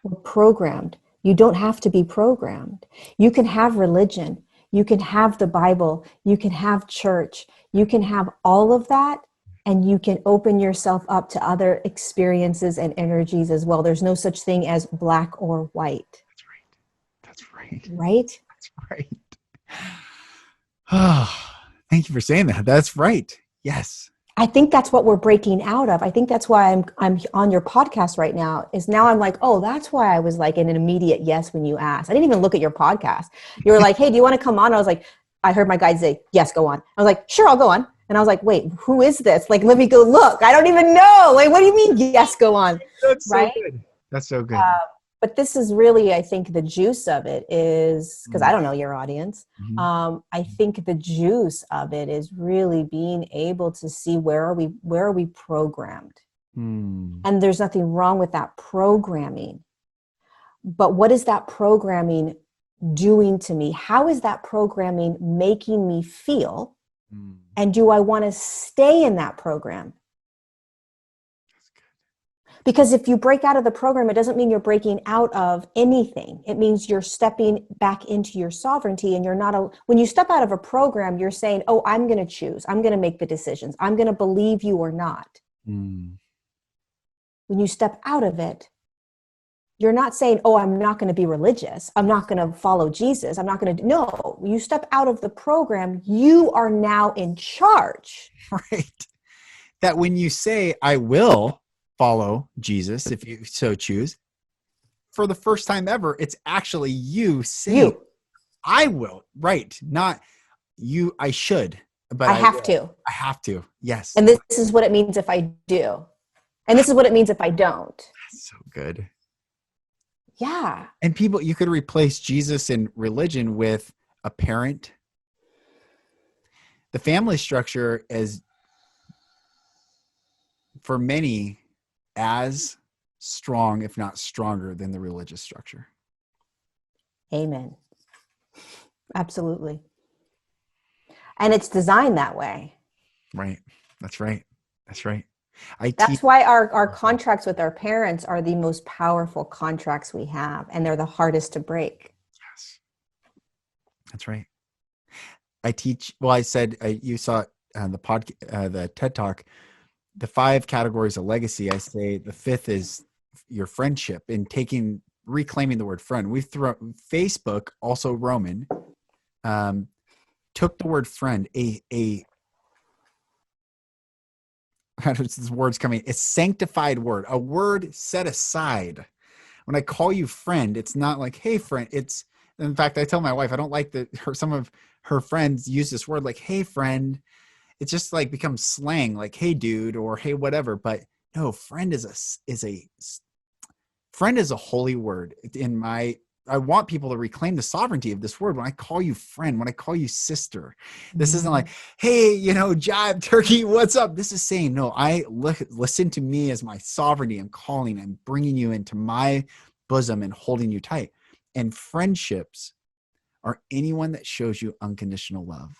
We're programmed. You don't have to be programmed. You can have religion. You can have the Bible. You can have church. You can have all of that, and you can open yourself up to other experiences and energies as well. There's no such thing as black or white. That's right. Right? That's right. Oh, thank you for saying that. That's right. Yes. I think that's what we're breaking out of. I think that's why I'm on your podcast right now, is now I'm like, oh, that's why I was like in an immediate yes when you asked. I didn't even look at your podcast. You were like, hey, do you want to come on? I was like, I heard my guide say, yes, go on. I was like, sure, I'll go on. And I was like, wait, who is this? Like, let me go look. I don't even know. Like, what do you mean, yes, go on? That's right? So good. That's so good. But this is really, I think the juice of it is, because I don't know your audience. I think the juice of it is really being able to see where are we programmed. And there's nothing wrong with that programming. But what is that programming doing to me? How is that programming making me feel? And do I want to stay in that program? Because if you break out of the program, it doesn't mean you're breaking out of anything. It means you're stepping back into your sovereignty, and you're not when you step out of a program, you're saying, oh, I'm going to choose. I'm going to make the decisions. I'm going to believe you or not. When you step out of it, you're not saying, oh, I'm not going to be religious. I'm not going to follow Jesus. I'm not going to. No, you step out of the program. You are now in charge. Right. That when you say, I will follow Jesus, if you so choose, for the first time ever, it's actually you saying, I will, right? Not you, I should, but I have to. I have to, yes. And this is what it means if I do. And this is what it means if I don't. That's so good. Yeah. And people, you could replace Jesus in religion with a parent. The family structure is, for many, as strong, if not stronger, than the religious structure. Amen. Absolutely. And it's designed that way. Right. That's right. That's right. That's why our contracts with our parents are the most powerful contracts we have, and they're the hardest to break. Yes. That's right. I teach, well, I said, you saw the TED Talk, the 5 categories of legacy. I say the 5th is your friendship, and reclaiming the word friend. We've thrown Facebook, also Roman, took the word friend, this word's coming, a sanctified word, a word set aside. When I call you friend, it's not like, hey friend, it's, in fact, I tell my wife, I don't like some of her friends use this word like, hey friend. It's just like becomes slang, like, hey dude, or hey whatever. But no, friend is a holy word. I want people to reclaim the sovereignty of this word. When I call you friend, when I call you sister, this isn't like, hey, jive turkey, what's up? This is saying, no, listen to me as my sovereignty. I'm calling, I'm bringing you into my bosom and holding you tight. And friendships are anyone that shows you unconditional love.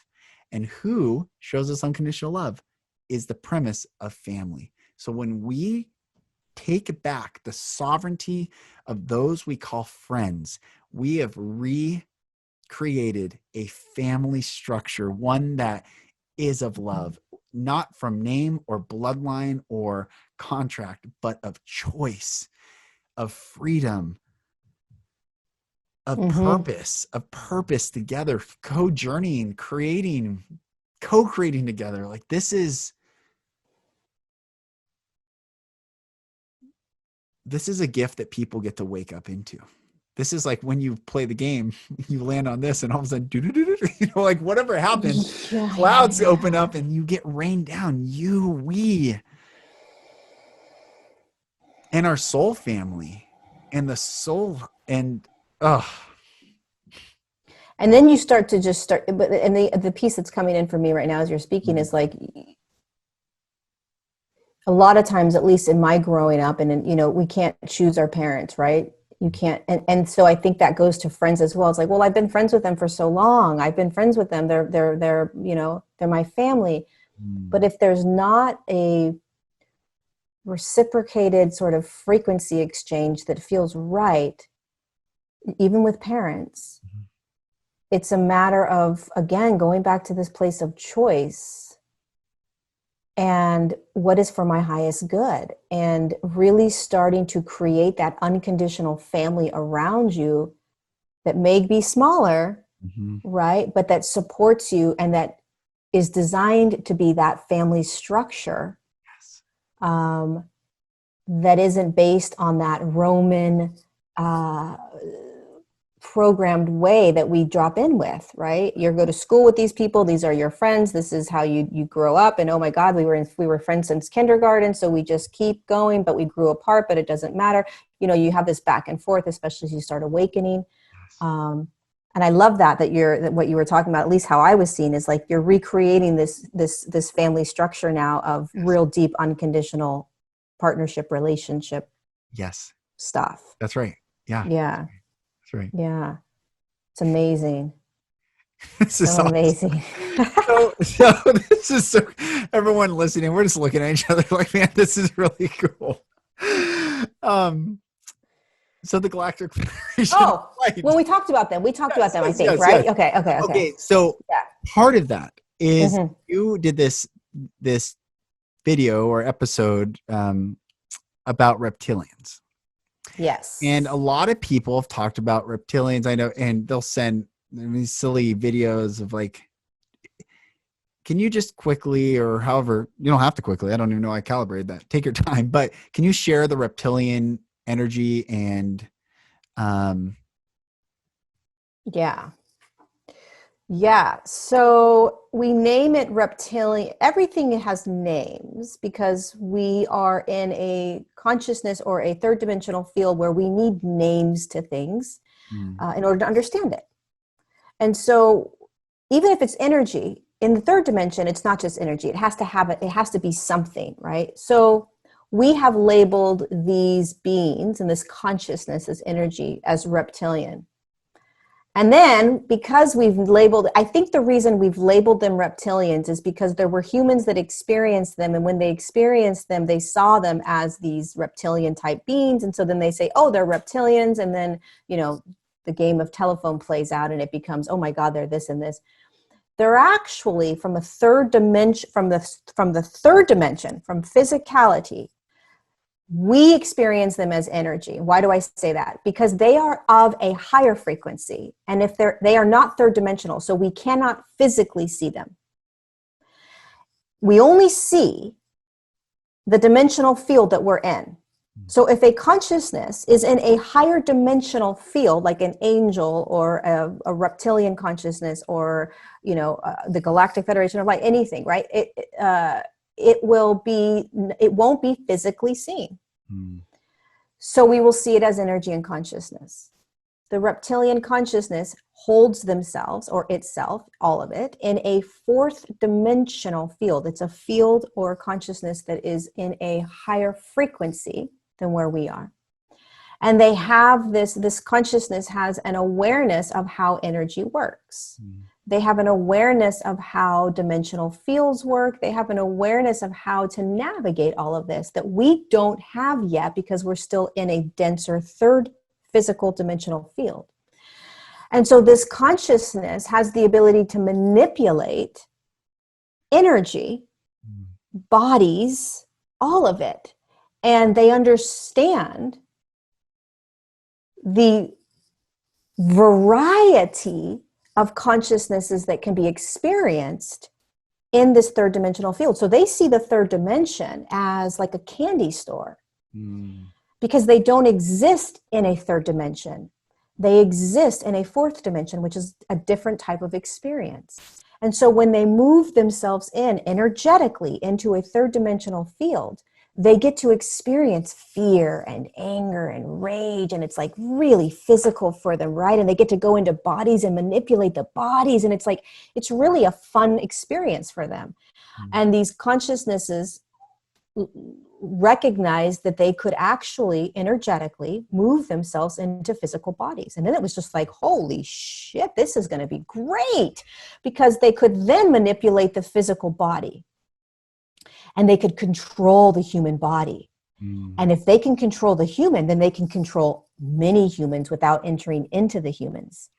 And who shows us unconditional love is the premise of family. So when we take back the sovereignty of those we call friends, we have recreated a family structure, one that is of love, not from name or bloodline or contract, but of choice, of freedom, of purpose together, co-journeying, co-creating together. Like this is a gift that people get to wake up into. This is like when you play the game, you land on this and all of a sudden, like whatever happens, clouds open up and you get rained down. We, and our soul family and the soul and, And then you start, and the piece that's coming in for me right now as you're speaking is like, a lot of times, at least in my growing up, and we can't choose our parents, right? You can't. And so I think that goes to friends as well. It's like, well, I've been friends with them for so long. I've been friends with them. They're my family. But if there's not a reciprocated sort of frequency exchange that feels right, even with parents, it's a matter of, again, going back to this place of choice and what is for my highest good, and really starting to create that unconditional family around you that may be smaller, right? But that supports you and that is designed to be that family structure. Yes. That isn't based on that Roman programmed way that we drop in with, right? You go to school with these people, these are your friends, this is how you grow up, and oh my God, we were friends since kindergarten, so we just keep going, but we grew apart, but it doesn't matter. You have this back and forth, especially as you start awakening. And I love that what you were talking about, at least how I was seeing, is like you're recreating this family structure now of real deep unconditional partnership relationship stuff. That's right. Yeah. That's right. Yeah. It's amazing. This is awesome. Amazing. so this is so, everyone listening, we're just looking at each other like, man, this is really cool. So the Galactic Federation of Light. Well, we talked about them. I think, right? Yes. Okay. So part of that is you did this video or episode about reptilians. Yes. And a lot of people have talked about reptilians, I know, and they'll send these silly videos of like, can you just quickly, or however, you don't have to quickly, I don't even know I calibrated that. Take your time, but can you share the reptilian energy and so we name it reptilian. Everything has names because we are in a consciousness or a third dimensional field where we need names to things in order to understand it. And so even if it's energy in the third dimension, it's not just energy. It has to be something, right? So we have labeled these beings and this consciousness as energy as reptilian. And then because I think the reason we've labeled them reptilians is because there were humans that experienced them. And when they experienced them, they saw them as these reptilian type beings. And so then they say, oh, they're reptilians. And then, the game of telephone plays out and it becomes, oh my God, they're this and this. They're actually from a third dimension, from the third dimension, from physicality. We experience them as energy. Why do I say that? Because they are of a higher frequency. And if they are not third dimensional, so we cannot physically see them. We only see the dimensional field that we're in. So if a consciousness is in a higher dimensional field, like an angel or a reptilian consciousness, or the Galactic Federation of Light, anything, right? It won't be physically seen. Mm. So we will see it as energy and consciousness. The reptilian consciousness holds themselves, or itself, all of it, in a fourth dimensional field. It's a field or consciousness that is in a higher frequency than where we are. And they have this consciousness has an awareness of how energy works. Mm. They have an awareness of how dimensional fields work. They have an awareness of how to navigate all of this that we don't have yet, because we're still in a denser third physical dimensional field. And so this consciousness has the ability to manipulate energy, bodies, all of it. And they understand the variety of consciousnesses that can be experienced in this third dimensional field. So they see the third dimension as like a candy store, because they don't exist in a third dimension. They exist in a fourth dimension, which is a different type of experience. And so when they move themselves in energetically into a third dimensional field, they get to experience fear and anger and rage, and it's like really physical for them, right? And they get to go into bodies and manipulate the bodies, and it's really a fun experience for them. And these consciousnesses recognize that they could actually energetically move themselves into physical bodies. And then it was just like, holy shit, this is going to be great, because they could then manipulate the physical body. And they could control the human body. And if they can control the human, then they can control many humans without entering into the humans.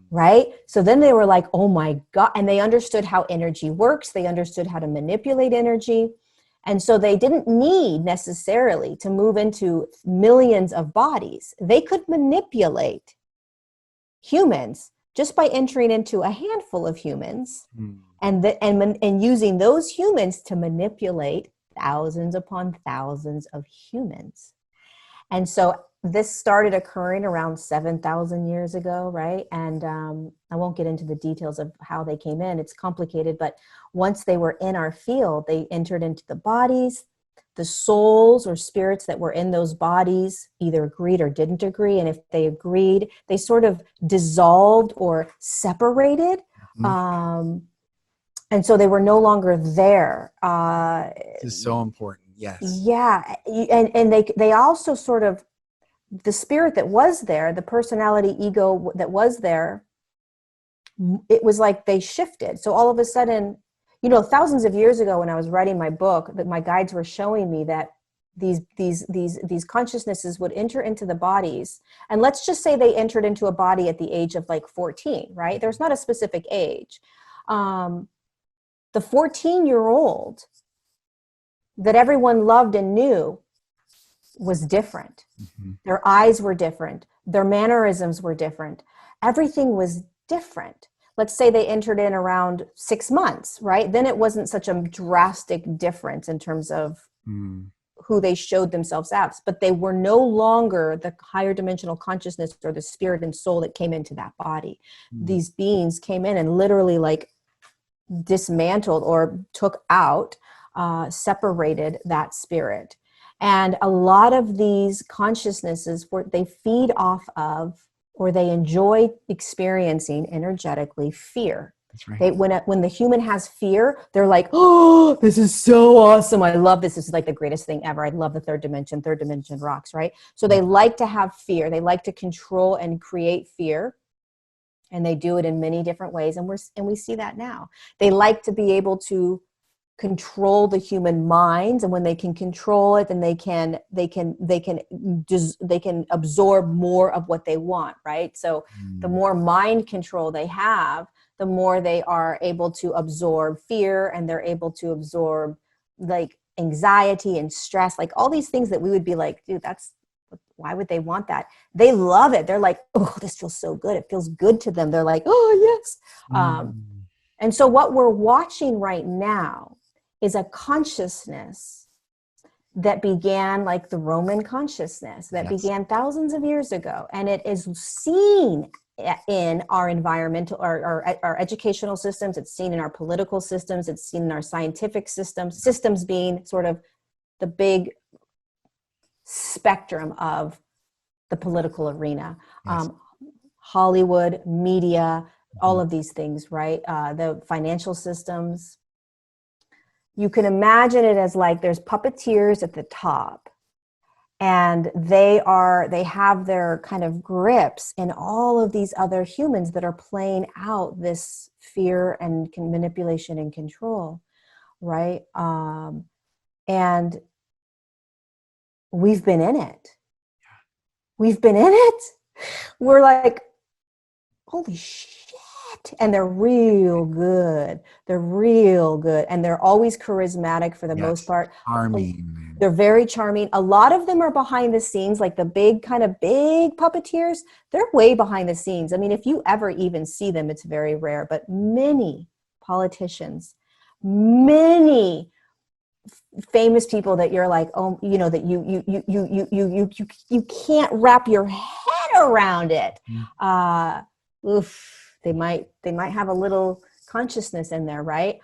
Right? So then they were like, oh my God. And they understood how energy works. They understood how to manipulate energy. And so they didn't need necessarily to move into millions of bodies. They could manipulate humans just by entering into a handful of humans. And using those humans to manipulate thousands upon thousands of humans. And so this started occurring around 7,000 years ago, right? And I won't get into the details of how they came in. It's complicated, but once they were in our field, they entered into the bodies. The souls or spirits that were in those bodies either agreed or didn't agree. And if they agreed, they sort of dissolved or separated. And so they were no longer there. This is so important. Yes. Yeah. And they also sort of, the spirit that was there, the personality ego that was there, it was like they shifted. So all of a sudden, thousands of years ago when I was writing my book, that my guides were showing me that these consciousnesses would enter into the bodies. And let's just say they entered into a body at the age of like 14, right? There's not a specific age. The 14-year-old that everyone loved and knew was different. Their eyes were different. Their mannerisms were different. Everything was different. Let's say they entered in around 6 months, right? Then it wasn't such a drastic difference in terms of who they showed themselves as, but they were no longer the higher dimensional consciousness or the spirit and soul that came into that body. These beings came in and literally like dismantled or took out, separated that spirit. And a lot of these consciousnesses, they feed off of, or they enjoy experiencing energetically, fear. That's right. When the human has fear, they're like, oh, this is so awesome. I love this. This is like the greatest thing ever. I love the third dimension rocks, right? So they like to have fear. They like to control and create fear. And they do it in many different ways. And we see that now. They like to be able to control the human minds, and when they can control it, then they can absorb more of what they want, right? So the more mind control they have, the more they are able to absorb fear, and they're able to absorb like anxiety and stress, like all these things that we would be like, dude, why would they want that? They love it. They're like, oh, this feels so good. It feels good to them. They're like, oh, yes. And so what we're watching right now is a consciousness that began like the Roman consciousness that Yes. began thousands of years ago. And it is seen in our environmental, our educational systems. It's seen in our political systems. It's seen in our scientific systems being sort of the big spectrum of the political arena. Yes. Hollywood, media, all of these things, right? The financial systems. You can imagine it as like there's puppeteers at the top, and they have their kind of grips in all of these other humans that are playing out this fear and manipulation and control, right? And we've been in it. We've been in it. We're like, holy shit. And they're real good. They're real good. And they're always charismatic for the most part. Charming. They're very charming. A lot of them are behind the scenes, like the big puppeteers. They're way behind the scenes. I mean, if you ever even see them, it's very rare. But many politicians, many famous people that you're like, oh, you know, that you can't wrap your head around it. They might have a little consciousness in there, right?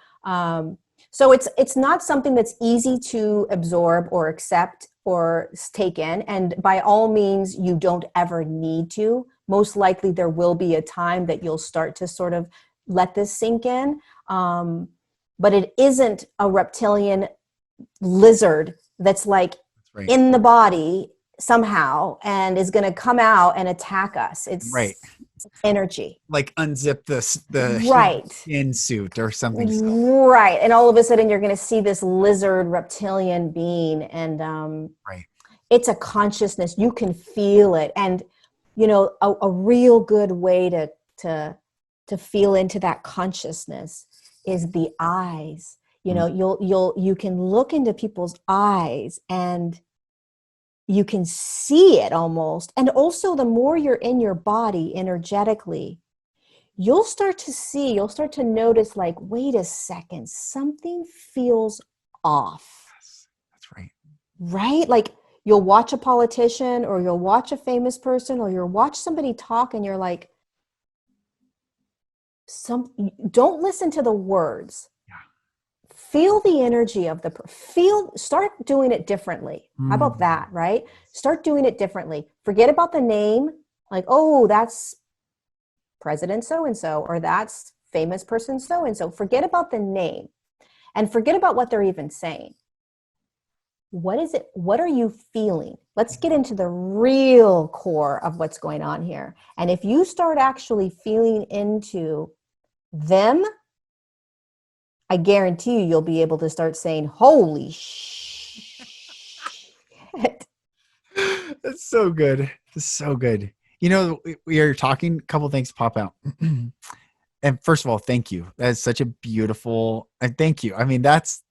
So it's not something that's easy to absorb or accept or take in. And by all means, you don't ever need to. Most likely there will be a time that you'll start to sort of let this sink in. But it isn't a reptilian lizard that's like in the body somehow and is going to come out and attack us. It's energy. Like unzip the skin suit or something. Right. And all of a sudden you're going to see this lizard reptilian being, and it's a consciousness. You can feel it. And, you know, a real good way to feel into that consciousness is the eyes. You know, you can look into people's eyes and you can see it almost. And also the more you're in your body energetically, you'll start to notice like, wait a second, something feels off. Yes, that's right. Right? Like you'll watch a politician or you'll watch a famous person or you'll watch somebody talk and you're like, don't listen to the words. Feel the energy of start doing it differently. How about that, right? Start doing it differently. Forget about the name. Like, oh, that's President so-and-so, or that's famous person so-and-so. Forget about the name and forget about what they're even saying. What is it? What are you feeling? Let's get into the real core of what's going on here. And if you start actually feeling into them, I guarantee you'll be able to start saying, holy shit. That's so good. It's so good. You know, we are talking, a couple things pop out. And first of all, thank you. That is such a beautiful, and thank you. I mean, that's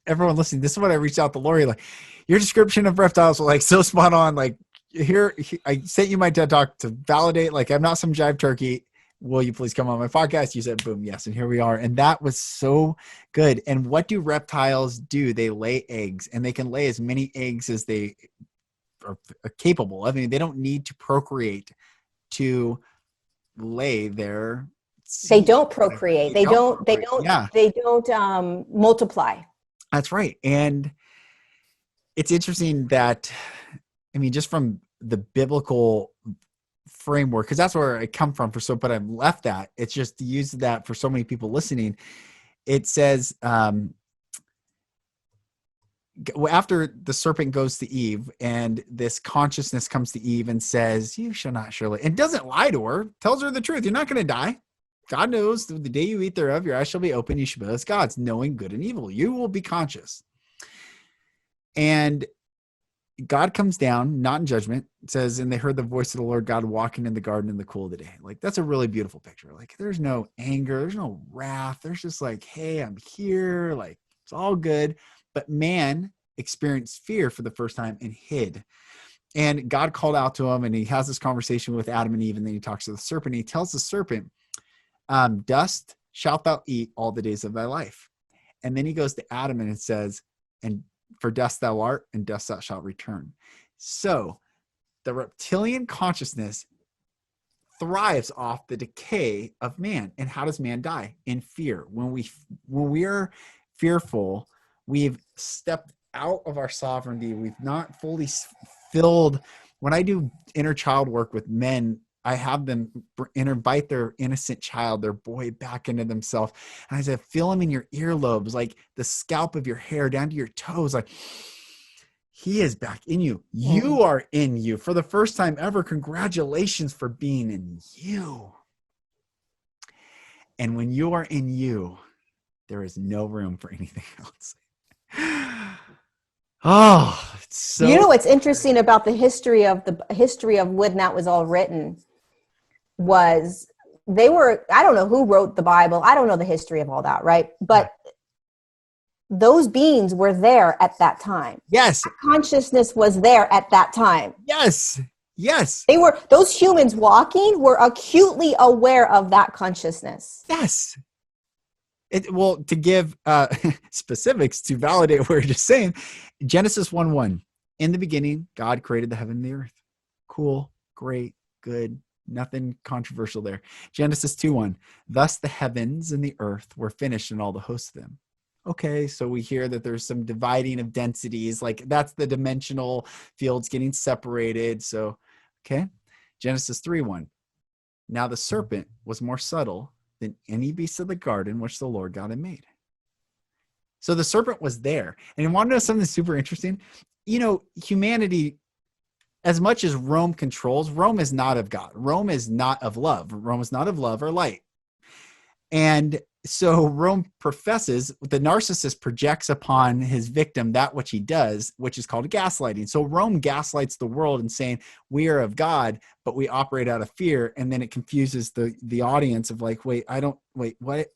everyone listening. This is what I reached out to Lorie. Like, your description of reptiles was like so spot on. Like here, I sent you my TED Talk to validate, like, I'm not some jive turkey. Will you please come on my podcast? You said, boom, yes. And here we are. And that was so good. And what do reptiles do? They lay eggs, and they can lay as many eggs as they are capable. I mean, they don't need to procreate to lay their seed. They don't procreate. They don't multiply. That's right. And it's interesting that, I mean, just from the biblical framework, because that's where I come from but I've left that. It's just to use that for so many people listening. It says, after the serpent goes to Eve and this consciousness comes to Eve and says, you shall not surely, and doesn't lie to her, tells her the truth. You're not going to die. God knows the day you eat thereof, your eyes shall be open. You shall be as gods, knowing good and evil. You will be conscious. And God comes down, not in judgment. It says, and they heard the voice of the Lord God walking in the garden in the cool of the day. Like, that's a really beautiful picture. Like, there's no anger. There's no wrath. There's just like, hey, I'm here. Like, it's all good. But man experienced fear for the first time and hid. And God called out to him, and he has this conversation with Adam and Eve. And then he talks to the serpent. He tells the serpent, dust shalt thou eat all the days of thy life. And then he goes to Adam and it says, and for dust thou art, and dust thou shalt return. So the reptilian consciousness thrives off the decay of man. And how does man die? In fear. When we are fearful, we've stepped out of our sovereignty. We've not fully filled. When I do inner child work with men, I have them invite their innocent child, their boy, back into themselves. And I say, feel them in your earlobes, like the scalp of your hair down to your toes. Like, he is back in you. You are in you for the first time ever. Congratulations for being in you. And when you are in you, there is no room for anything else. Oh, it's so. You know what's interesting about the history of when that was all written was I don't know who wrote the Bible. I don't know the history of all that, right? But those beings were there at that time. Yes. That consciousness was there at that time. Yes. Yes. Those humans walking were acutely aware of that consciousness. Yes. To give specifics to validate what you're just saying, Genesis 1:1, in the beginning, God created the heaven and the earth. Cool, great, good, nothing controversial there. Genesis 2:1, thus the heavens and the earth were finished and all the hosts of them. Okay, so we hear that there's some dividing of densities, like that's the dimensional fields getting separated. So, okay. Genesis 3:1, now the serpent was more subtle than any beast of the garden which the Lord God had made. So the serpent was there. And you want to know something super interesting? You know, humanity, as much as Rome controls, Rome is not of God. Rome is not of love. Rome is not of love or light. And so Rome professes, the narcissist projects upon his victim that which he does, which is called gaslighting. So Rome gaslights the world and saying, we are of God, but we operate out of fear. And then it confuses the audience of like, wait, what?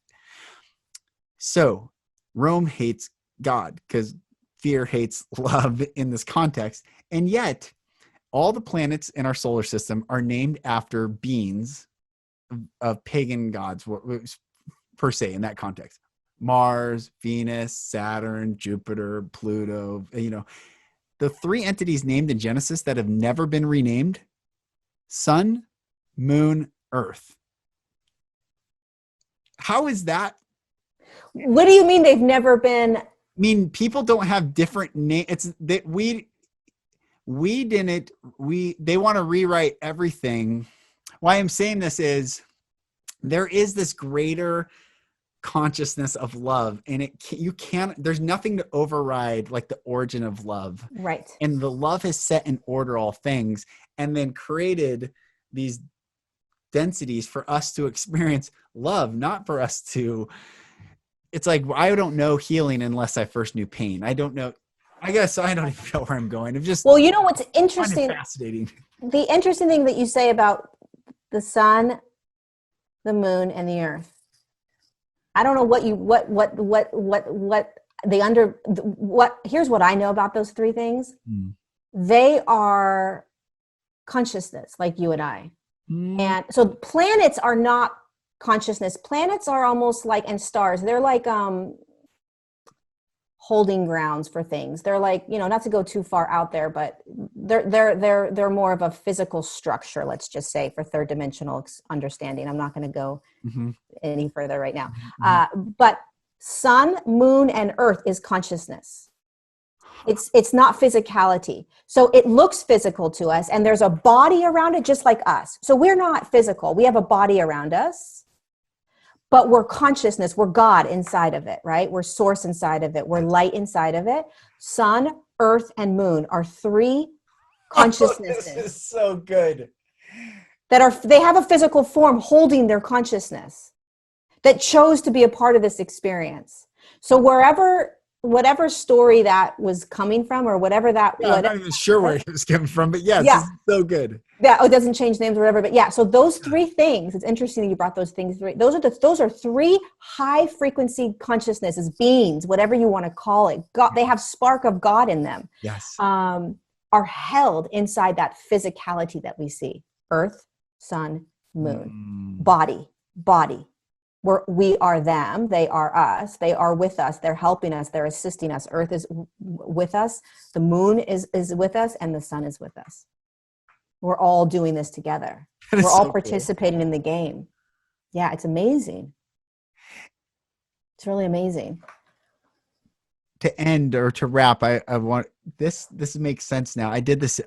So Rome hates God because fear hates love in this context. And yet all the planets in our solar system are named after beings of pagan gods, per se, in that context. Mars, Venus, Saturn, Jupiter, Pluto, the three entities named in Genesis that have never been renamed: Sun, Moon, Earth. How is that? What do you mean they've never been? I mean, people don't have different names. It's that they want to rewrite everything. Why I'm saying this is there is this greater consciousness of love, and there's nothing to override like the origin of love. Right. And the love has set in order all things and then created these densities for us to experience love, not for us to. It's like, I don't know healing unless I first knew pain. I don't know. I guess I don't even know where I'm going. I'm just. Well, you know what's interesting? Fascinating. The interesting thing that you say about the sun, the moon, and the earth. I don't know here's what I know about those three things. They are consciousness, like you and I. And so planets are not consciousness. Planets are almost like, and stars, they're like holding grounds for things. They're like, not to go too far out there, but they're more of a physical structure, let's just say, for third dimensional understanding. I'm not going to go any further right now. But sun, moon, and earth is consciousness. It's not physicality. So it looks physical to us, and there's a body around it just like us. So we're not physical. We have a body around us, but we're consciousness. We're God inside of it, right? We're source inside of it. We're light inside of it. Sun, earth, and moon are three consciousnesses. This is so good. They have a physical form holding their consciousness that chose to be a part of this experience. So whatever story that was coming from, or whatever that. Yeah, I'm not even sure where it was coming from, but yes, yeah. This is so good. Yeah, it doesn't change names or whatever, but yeah. So those three things. It's interesting that you brought those things. Those are three high frequency consciousnesses, beings, whatever you want to call it. God, they have spark of God in them. Yes, are held inside that physicality that we see: earth, sun, moon, body. we are them, they are us, they are with us, they're helping us, they're assisting us. Earth is with us, the moon is with us, and the sun is with us. We're all doing this together. That We're is all so participating in the game. Yeah, it's amazing. It's really amazing. To end or to wrap, I want this makes sense now. I did this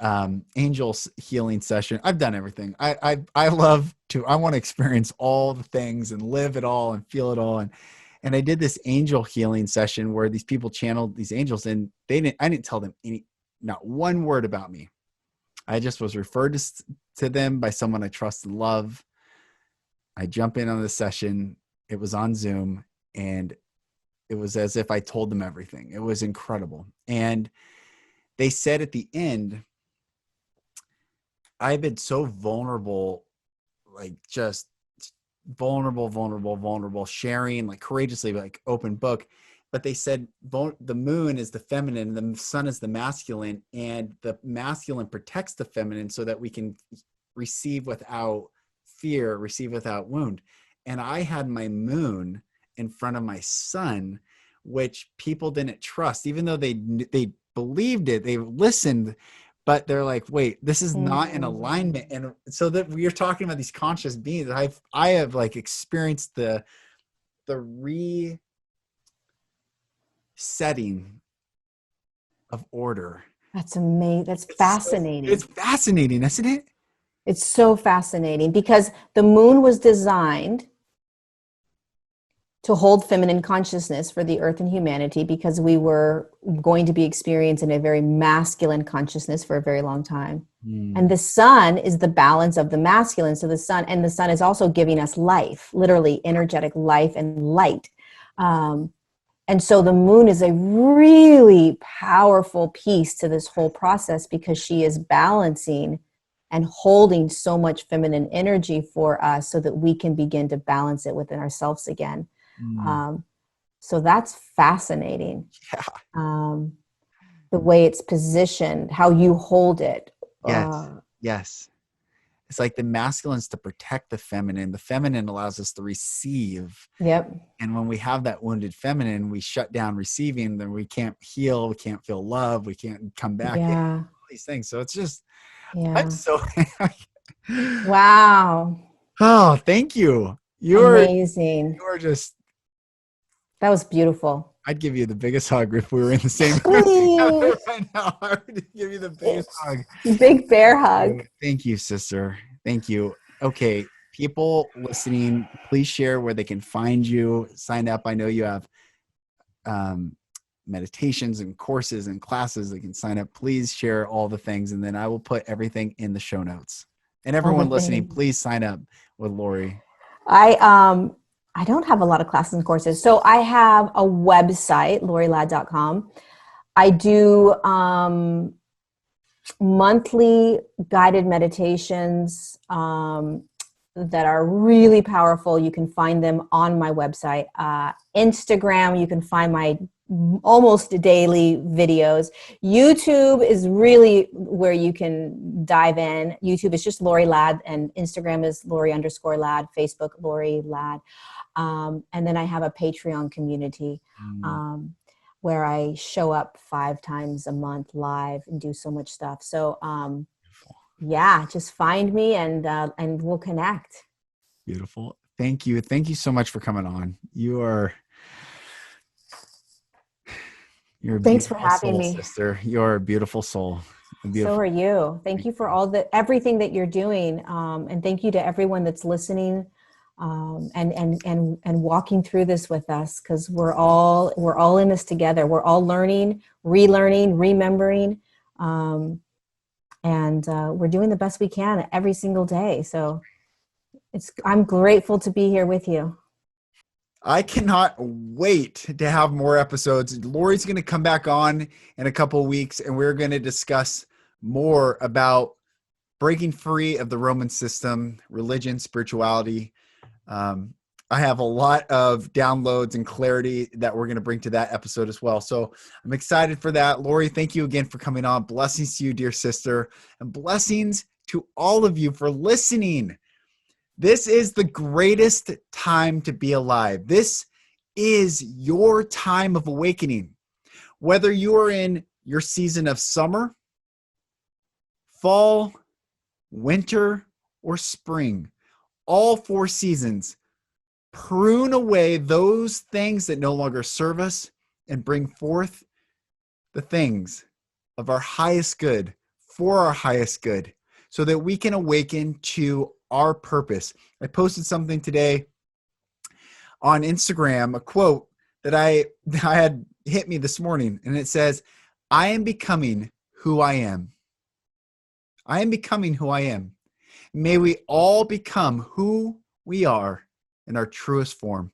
angel healing session. I've done everything. I want to experience all the things and live it all and feel it all. And I did this angel healing session where these people channeled these angels, and I didn't tell them not one word about me. I just was referred to them by someone I trust and love. I jump in on the session. It was on Zoom, and it was as if I told them everything. It was incredible. And they said at the end, I've been so vulnerable, like just vulnerable, sharing like courageously, like open book. But they said the moon is the feminine, the sun is the masculine, and the masculine protects the feminine so that we can receive without fear, receive without wound. And I had my moon in front of my sun, which people didn't trust, even though they believed it, they listened, but they're like, wait, this is not in alignment. And so that we're talking about these conscious beings. I have like experienced the resetting of order. That's amazing. That's fascinating. It's fascinating, isn't it? It's so fascinating because the moon was designed to hold feminine consciousness for the earth and humanity, because we were going to be experiencing a very masculine consciousness for a very long time. And the sun is the balance of the masculine. So the sun is also giving us life, literally energetic life and light. And so the moon is a really powerful piece to this whole process, because she is balancing and holding so much feminine energy for us so that we can begin to balance it within ourselves again. So that's fascinating. Yeah. The way it's positioned, how you hold it. Yes. It's like the masculine's to protect the feminine. The feminine allows us to receive. Yep. And when we have that wounded feminine, we shut down receiving, then we can't heal, we can't feel love, we can't come back. Yeah. All these things. So it's just, Yeah. I'm so Wow. Oh, thank you. Amazing. You're just, That was beautiful. I'd give you the biggest hug if we were in the same room right now. I would give you the biggest hug. Big bear hug. Thank you, sister. Thank you. Okay, people listening, please share where they can find you. Sign up. I know you have meditations and courses and classes that can sign up. Please share all the things, and then I will put everything in the show notes. And everyone listening, please sign up with Lorie. I don't have a lot of classes and courses. So I have a website, lorieladd.com. I do monthly guided meditations that are really powerful. You can find them on my website. Instagram, you can find my almost daily videos. YouTube is really where you can dive in. YouTube is just Lorie Ladd, and Instagram is Lorie_Ladd, Facebook Lorie Ladd. And then I have a Patreon community where I show up 5 times a month live and do so much stuff. So yeah, just find me and we'll connect. Beautiful. Thank you. Thank you so much for coming on. You're a Thanks for beautiful having soul, me, sister. You're a beautiful soul. So are you. Thank you for everything that you're doing, and thank you to everyone that's listening and walking through this with us, because we're all in this together. We're all learning, relearning, remembering, and we're doing the best we can every single day. So I'm grateful to be here with you. I cannot wait to have more episodes. Lorie's going to come back on in a couple of weeks, and we're going to discuss more about breaking free of the Roman system, religion, spirituality. I have a lot of downloads and clarity that we're going to bring to that episode as well. So I'm excited for that. Lorie, thank you again for coming on. Blessings to you, dear sister, and blessings to all of you for listening. This is the greatest time to be alive. This is your time of awakening. Whether you are in your season of summer, fall, winter, or spring, all 4 seasons, prune away those things that no longer serve us and bring forth the things of our highest good for our highest good so that we can awaken to our purpose. I posted something today on Instagram, a quote that I had hit me this morning, and it says, I am becoming who I am. I am becoming who I am. May we all become who we are in our truest form.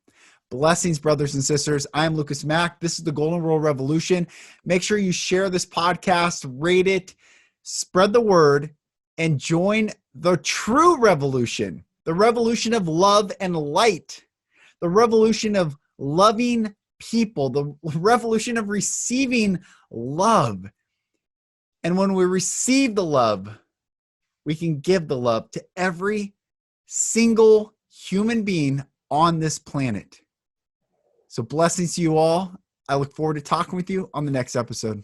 Blessings, brothers and sisters. I am Lucas Mack. This is the Golden Rule Revolution. Make sure you share this podcast, rate it, spread the word, and join the true revolution, the revolution of love and light, the revolution of loving people, the revolution of receiving love. And when we receive the love, we can give the love to every single human being on this planet. So blessings to you all. I look forward to talking with you on the next episode.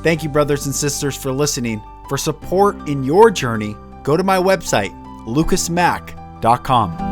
Thank you, brothers and sisters, for listening. For support in your journey, go to my website, lucasmack.com.